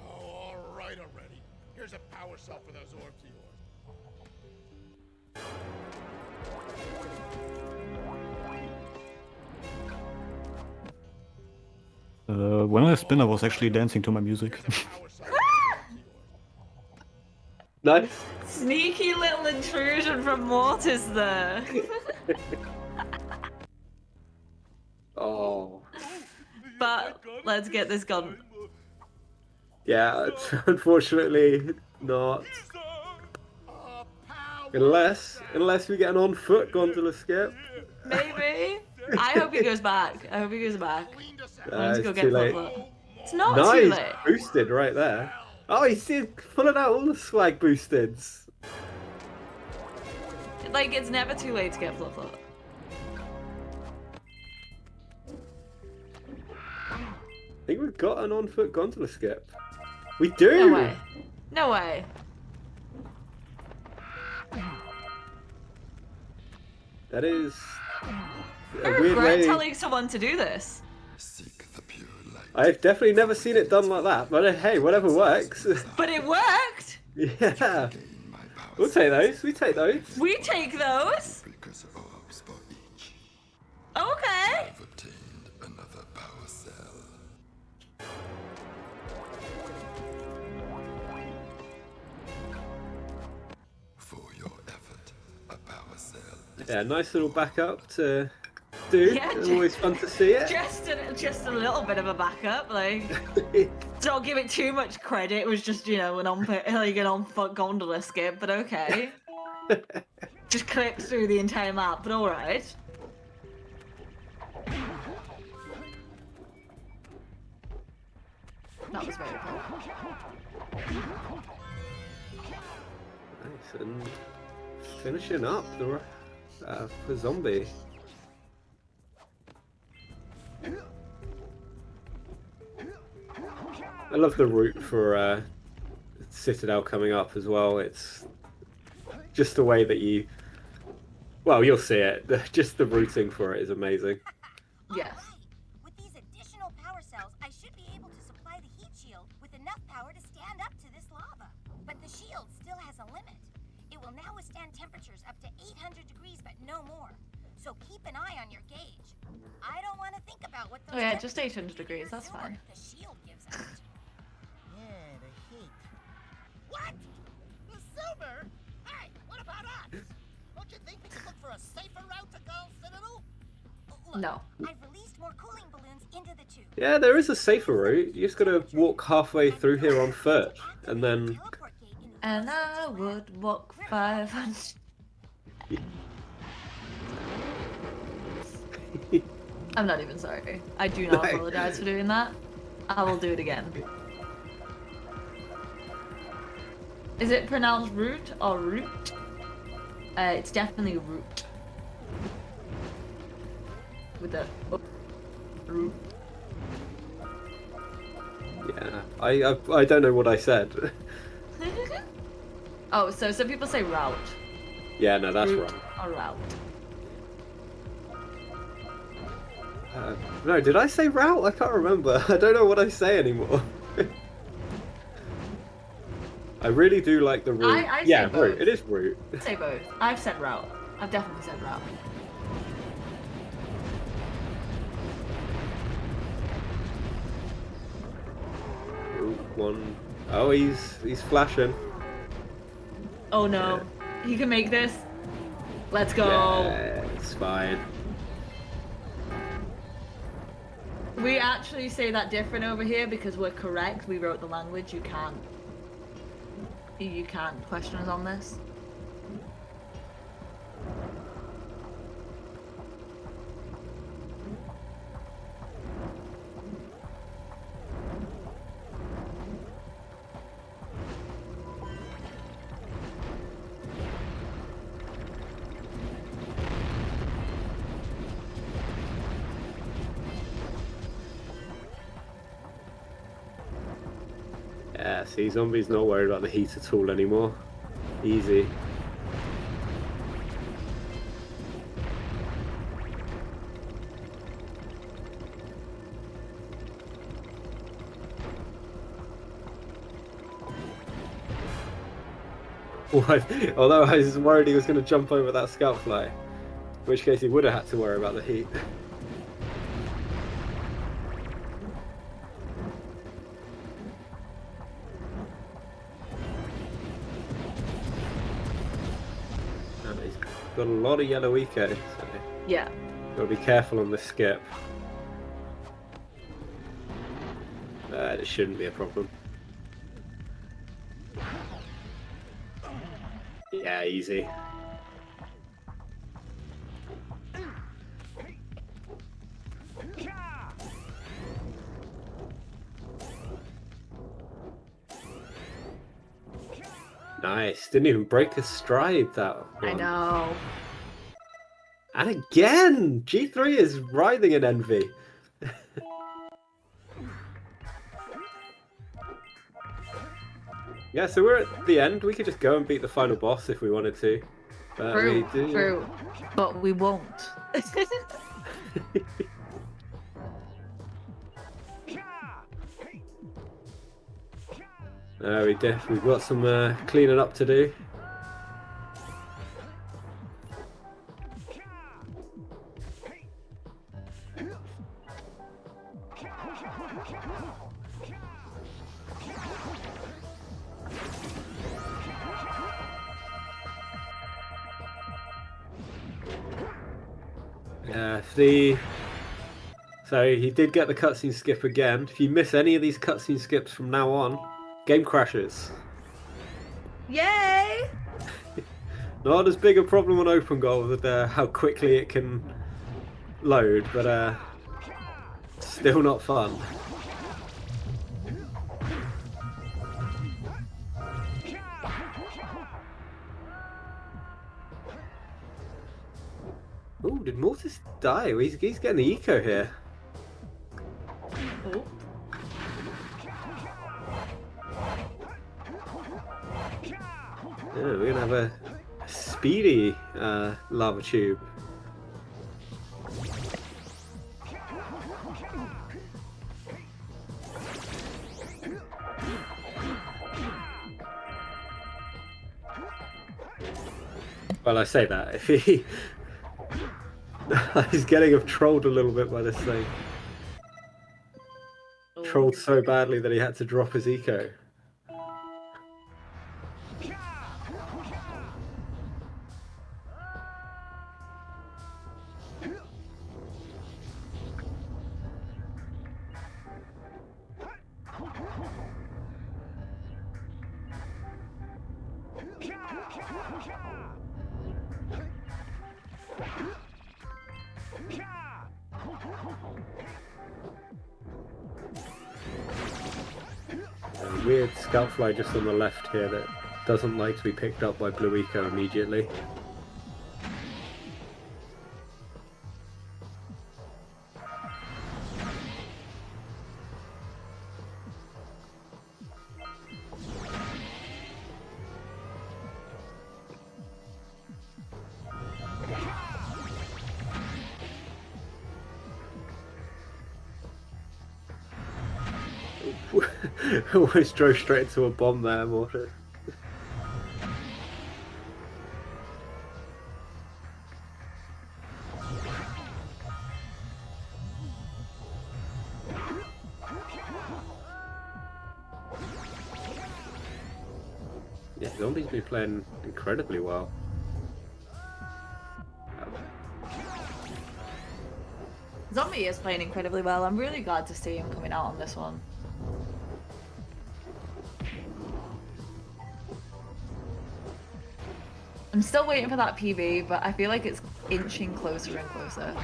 S6: All right already. Here's a power cell for those orbs of yours.
S3: When I spin, I was actually dancing to my music.
S1: Nice.
S2: Sneaky little intrusion from Mortis there.
S1: Oh.
S2: But let's get this gone.
S1: Yeah, it's unfortunately not. Unless we get an on-foot gondola skip.
S2: Maybe. I hope he goes back. I hope he goes back. I need to go
S1: It's
S2: get
S1: too late.
S2: Flip. It's not
S1: Nice,
S2: too late.
S1: boosted right there. Oh, he's pulling out all the swag boosteds.
S2: Like, it's never too late to get Flip.
S1: I think we've got an on-foot gondola skip. We do.
S2: No way. No way.
S1: That is
S2: I
S1: a weird
S2: regret
S1: way.
S2: telling someone to do this.
S8: Seek the pure light.
S1: I've definitely never seen it done like that, but hey, whatever works.
S2: But it worked.
S1: Yeah,
S8: Gain my power
S1: we'll take those. We take those.
S2: We take those.
S8: precursor orbs for each.
S2: Okay.
S8: I've obtained another power cell. For your effort, a power cell is
S1: Yeah, nice little backup to do.
S2: Yeah,
S1: It's always fun to see it.
S2: Just a little bit of a backup, like. Don't give it too much credit. It was just, an on-foot gondola skip, but okay. Just clipped through the entire map, but alright. That was very cool.
S1: Nice, and finishing up the zombie. I love the route for Citadel coming up as well. It's just the way that well, you'll see it. Just the routing for it is amazing.
S2: Yes.
S9: With these additional power cells, I should be able to supply the heat shield with enough power to stand up to this lava. But the shield still has a limit. It will now withstand temperatures up to 800 degrees, but no more. So keep an eye on your gauge. I don't want to think about what those
S2: Oh yeah, just
S9: temperatures
S2: 800 degrees, that's
S9: absorb
S2: fine.
S9: the shield gives out.
S11: safer. Hey, what about us? Don't you think we could look for a safer route to Gull Citadel?
S9: Look,
S2: No.
S9: I've released more cooling balloons into the tube.
S1: Yeah, there is a safer route. You just gotta walk halfway through here on foot, and then.
S9: Teleport gate in
S2: And
S9: Gull
S2: I
S9: Citadel.
S2: would walk 500. I'm not even sorry. I do not
S1: No.
S2: apologize for doing that. I will do it again. Is it pronounced root or root? It's definitely root. With the root.
S1: Yeah, I don't know what I said.
S2: Oh, so some people say route.
S1: Yeah, no, that's
S2: Root
S1: wrong.
S2: or route.
S1: No, did I say route? I can't remember. I don't know what I say anymore. I really do like the route.
S2: I
S1: Yeah,
S2: say
S1: route.
S2: both.
S1: It is route.
S2: I say both. I've said route. I've definitely said route.
S1: Route 1. Oh, he's flashing.
S2: Oh no. You can make this. Let's go.
S1: Yeah, it's fine.
S2: We actually say that different over here because we're correct. We wrote the language. You can't question us on this.
S1: Yeah, see, Zombie's not worried about the heat at all anymore. Easy. Although I was worried he was going to jump over that scout fly, in which case he would have had to worry about the heat. And he's got a lot of yellow eco, so
S2: Yeah.
S1: gotta be careful on this skip. It shouldn't be a problem. Yeah, easy. Nice. Didn't even break a stride, that one.
S2: I know.
S1: And again! G3 is writhing in envy. Yeah, so we're at the end. We could just go and beat the final boss if we wanted to. But we do.
S2: True. But we won't.
S1: We've got some cleaning up to do. So he did get the cutscene skip again. If you miss any of these cutscene skips from now on, game crashes.
S2: Yay!
S1: Not as big a problem on open goal with how quickly it can load, but still not fun. Ooh, did Mortis die? He's getting the eco here.
S2: Oh.
S1: Yeah, we're gonna have a speedy lava tube. Well, I say that if he he's getting trolled a little bit by this thing. Trolled so badly that he had to drop his eco. weird scout fly just on the left here that doesn't like to be picked up by Blue Eco immediately. Almost drove straight into a bomb there, Mortis. Yeah, Zombie's been playing incredibly well.
S2: Zombie is playing incredibly well. I'm really glad to see him coming out on this one. I'm still waiting for that PB, but I feel like it's inching closer and closer.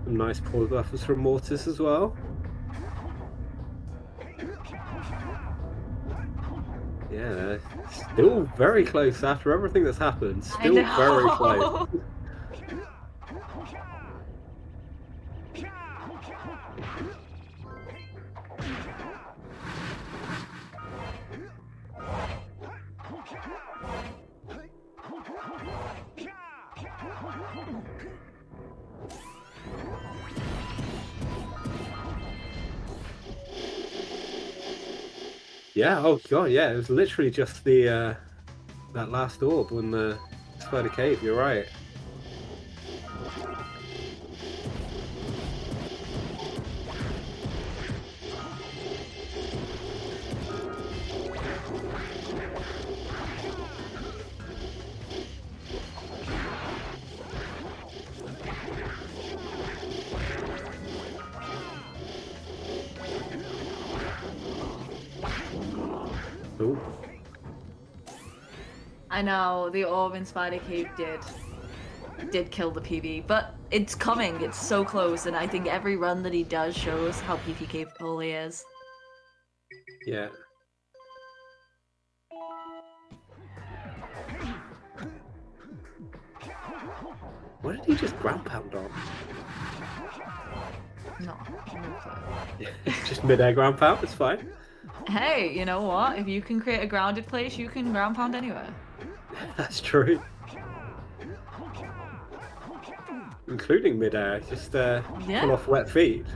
S1: Some nice pause buffers from Mortis as well. Yeah, still very close after everything that's happened. Still very close. Yeah, oh god, yeah, it was literally just the that last orb on the spider cave, you're right. Ooh.
S2: I know the orb in Spider Cave did kill the PB, but it's coming. It's so close, and I think every run that he does shows how PV capable he is.
S1: Yeah. What did he just ground pound on?
S2: No clue.
S1: Just mid-air ground pound, it's fine.
S2: Hey, you know what? If you can create a grounded place, you can ground pound anywhere.
S1: That's true. Including mid-air, just pull off wet feet.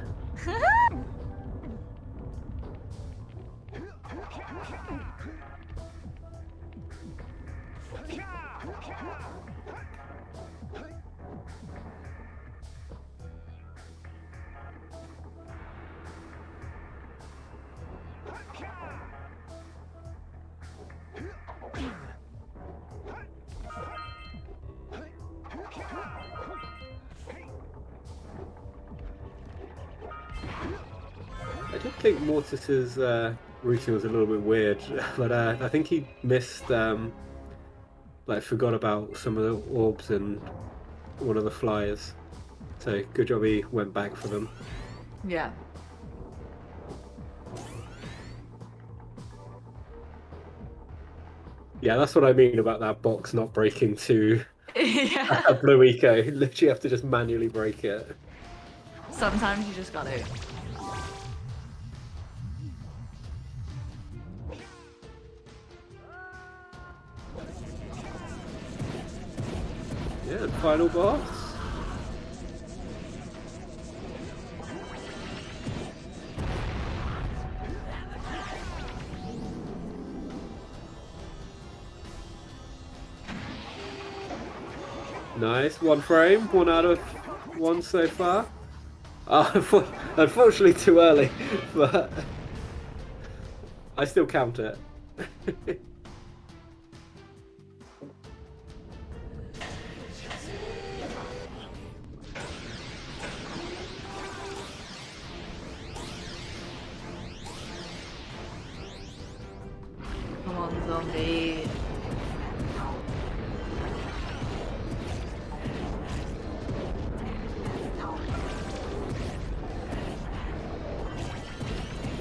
S1: I did think Mortis's routing was a little bit weird, but I think he missed, like, forgot about some of the orbs and one of the flyers. So good job he went back for them.
S2: Yeah.
S1: Yeah, that's what I mean about that box not breaking to
S2: Yeah.
S1: a Blue Eco. You literally have to just manually break it.
S2: Sometimes you just gotta.
S1: Yeah, final boss. Nice, one frame, 1 out of 1 so far. Unfortunately too early, but I still count it.
S2: Come on, zombie.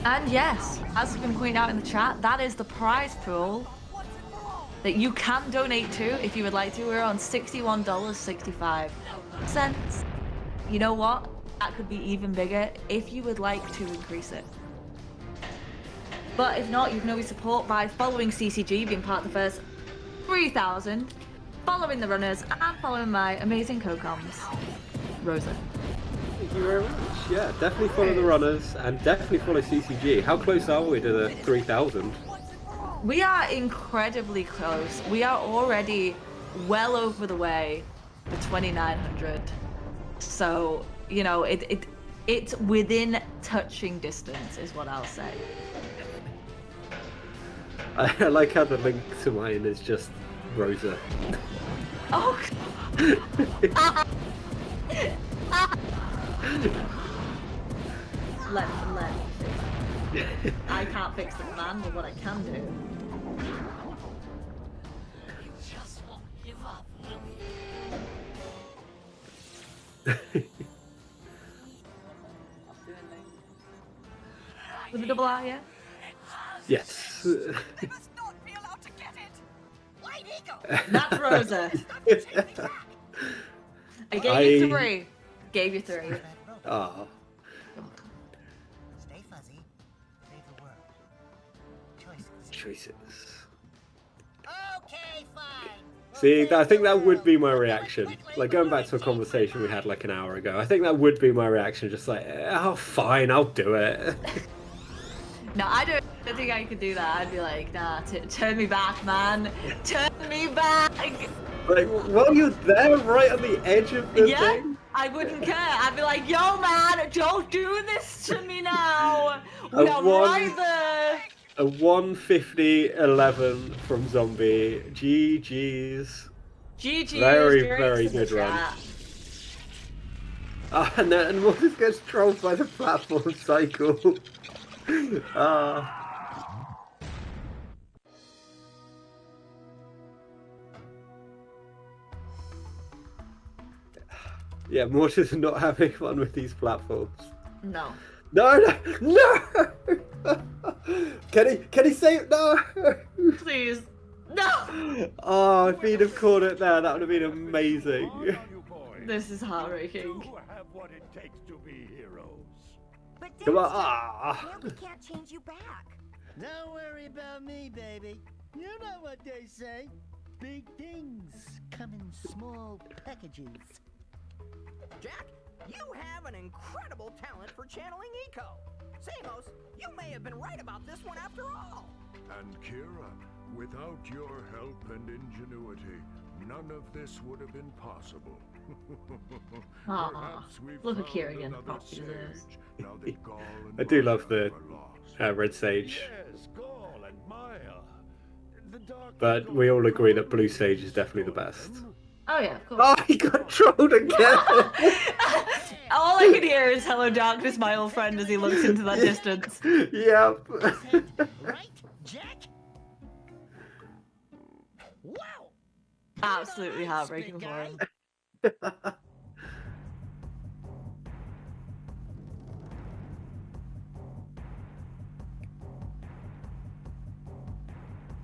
S2: And yes, as has been pointed out in the chat, that is the prize pool that you can donate to if you would like to. We're on $61.65. You know what? That could be even bigger if you would like to increase it. But if not, you can always support by following CCG, being part of the first 3,000, following the runners, and following my amazing co-coms, Rosa.
S1: Thank you very much. Yeah, definitely follow the runners and definitely follow CCG. How close are we to the 3,000?
S2: We are incredibly close. We are already well over the way for 2,900. So, you know, it's within touching distance is what I'll say.
S1: I like how the link to mine is just Rosa.
S2: Oh. let me fix it. I can't fix the man, but what I can do.
S11: You just won't give up,
S2: With a double R, yeah?
S1: Yes.
S11: They must not be allowed to get it. White Eagle.
S2: That's Rosa. I gave you 3. Gave you 3.
S1: Ah.
S11: Stay fuzzy. Save the world.
S1: Choices.
S11: Okay, fine.
S1: See, I think that would be my reaction. Like, going back to a conversation we had like an hour ago, I think that would be my reaction, just like, oh, fine, I'll do it.
S2: No, I don't think I could do that. I'd be like, nah, turn me back, man. Turn me back.
S1: Like, while you're there, right on the edge of the
S2: Yeah,
S1: thing?
S2: I wouldn't care. I'd be like, yo, man, don't do this to me now.
S1: A
S2: We are right there.
S1: A 150-11 from Zombie. GG's.
S2: GG's.
S1: Very good run. And then Mortis gets trolled by the platform cycle. Yeah, Mortis is not having fun with these platforms.
S2: No.
S1: No! Can he say it? No!
S2: Please. No!
S1: Oh, if he'd have caught it there, that would have been amazing.
S2: This is heartbreaking.
S6: You have what it takes to be heroes.
S9: But
S1: Come on.
S9: Daxter, we can't change you back.
S11: Don't worry about me, baby. You know what they say. Big things come in small packages.
S12: Jack, you have an incredible talent for channeling eco. Samos, you may have been right about this one after all.
S8: And Kira, without your help and ingenuity, none of this would have been possible.
S2: Aw, look at Kira again.
S1: I do love the Red Sage.
S6: Yes, Gaul and Maya.
S1: But we all agree that Blue Sage is definitely the best.
S2: Oh yeah, of course.
S1: Oh, he got trolled again!
S2: All I can hear is "Hello, darkness, my old friend" as he looks into that distance.
S1: Yep.
S11: Right, Jack? Wow!
S2: Absolutely heartbreaking for him.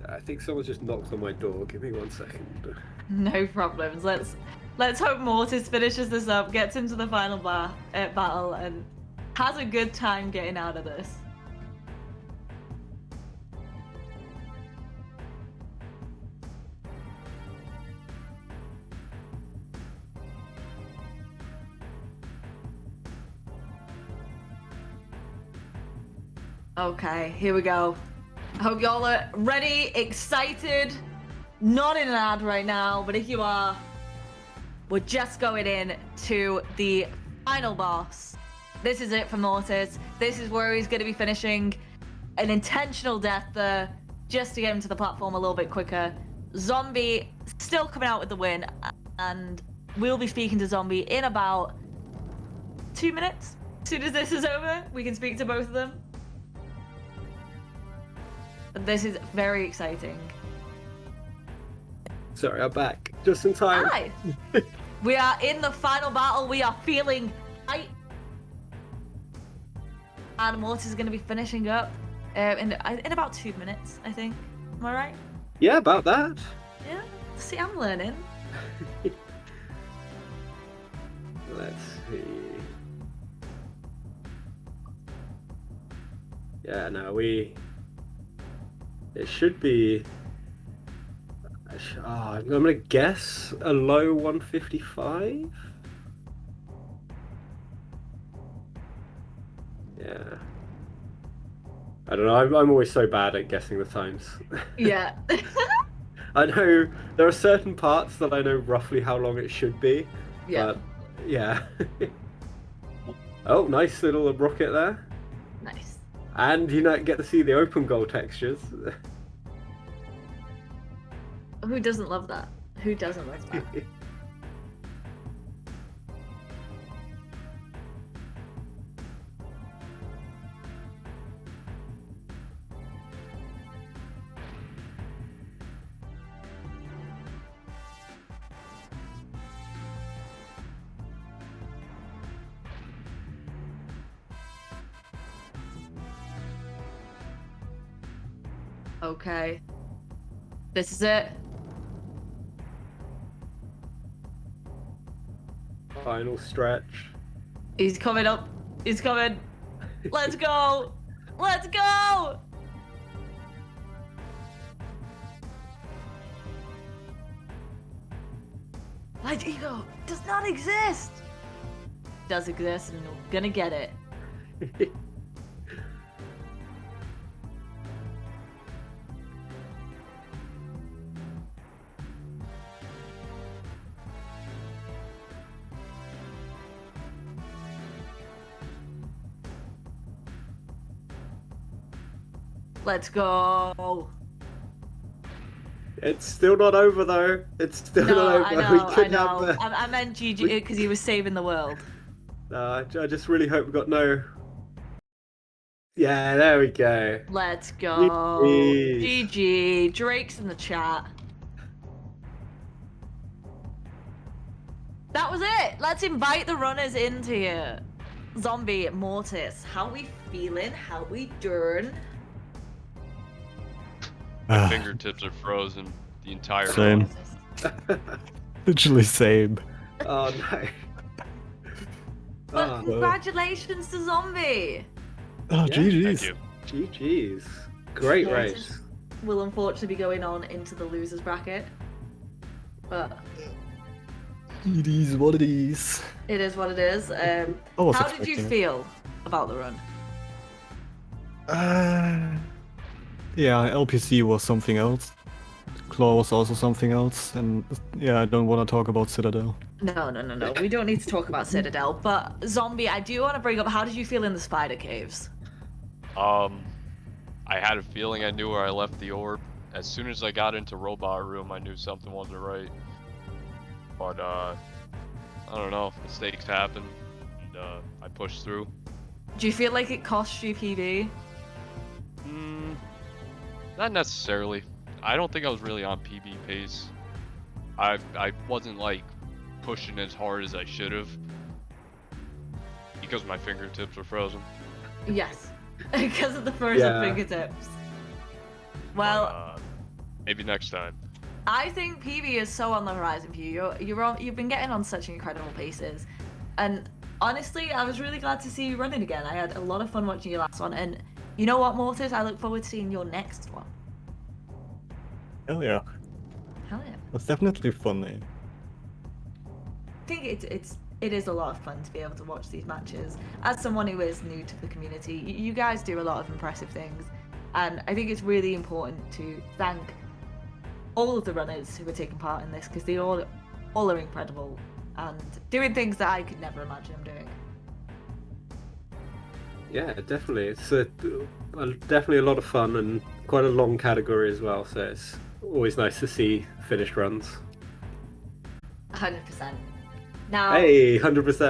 S1: I think someone just knocked on my door. Give me 1 second.
S2: No problems. Let's hope Mortis finishes this up, gets into the final battle, and has a good time getting out of this. Okay, here we go. I hope y'all are ready, excited, not in an ad right now, but if you are, we're just going in to the final boss. This is it for Mortis. This is where he's going to be finishing an intentional death there, just to get him to the platform a little bit quicker. Zombie still coming out with the win, and we'll be speaking to Zombie in about 2 minutes. As soon as this is over, we can speak to both of them. This is very exciting.
S1: Sorry, I'm back. Just in time.
S2: Hi. We are in the final battle. We are feeling And Mortis is going to be finishing up in about 2 minutes, I think. Am I right?
S1: Yeah, about that.
S2: Yeah. See, I'm learning.
S1: Let's see. Yeah, no, it should be. I'm gonna guess a low 155. Yeah. I don't know. I'm always so bad at guessing the times.
S2: Yeah.
S1: I know there are certain parts that I know roughly how long it should be.
S2: Yeah.
S1: But yeah. Oh, nice little rocket there.
S2: Nice.
S1: And you get to see the open goal textures.
S2: Who doesn't love that? Who doesn't love that? Okay. This is it.
S1: Final stretch.
S2: He's coming up. He's coming. Let's go. Let's go. Light ego does not exist. Does exist, and we're gonna get it. Let's go.
S1: It's still not over though. It's still not over.
S2: I know,
S1: We could
S2: I know.
S1: have
S2: I meant GG because he was saving the world.
S1: I just really hope we got no. Yeah, there we go.
S2: Let's go.
S1: GG.
S2: GG. Drake's in the chat. That was it. Let's invite the runners into here. Zombie, Mortis, how we feeling? How we doing?
S4: My fingertips are frozen the entire
S3: Same.
S4: run.
S3: Literally same.
S1: Oh no.
S2: But congratulations to Zombie.
S3: Oh,
S1: Yeah,
S3: GG's.
S4: Thank
S1: GG's. Great
S2: Mortis
S1: race.
S2: will unfortunately be going on into the losers bracket. But
S3: It is what it is.
S2: it is what it is.
S3: I was
S2: How did you
S3: expecting it.
S2: feel about the run?
S3: Yeah, LPC was something else. Claw was also something else, and yeah, I don't want to talk about Citadel.
S2: No. We don't need to talk about Citadel. But Zombie, I do want to bring up, how did you feel in the spider caves?
S4: I had a feeling I knew where I left the orb. As soon as I got into robot room, I knew something wasn't right. But I don't know. Mistakes happen, and I pushed through.
S2: Do you feel like it cost you PB?
S4: Not necessarily. I don't think I was really on PB pace. I wasn't like pushing as hard as I should have because my fingertips were frozen.
S2: Yes, because of the frozen fingertips. Well,
S4: maybe next time.
S2: I think PB is so on the horizon for you. You've been getting on such incredible paces, and honestly, I was really glad to see you running again. I had a lot of fun watching your last one, and you know what, Mortis? I look forward to seeing your next one.
S3: Hell yeah.
S2: Hell yeah.
S3: It's definitely funny.
S2: I think it is a lot of fun to be able to watch these matches. As someone who is new to the community, you guys do a lot of impressive things, and I think it's really important to thank all of the runners who are taking part in this, because they all are incredible and doing things that I could never imagine them doing.
S1: Yeah, definitely. It's definitely a lot of fun and quite a long category as well. So it's always nice to see finished runs.
S2: 100%. Now,
S1: Hey, 100%.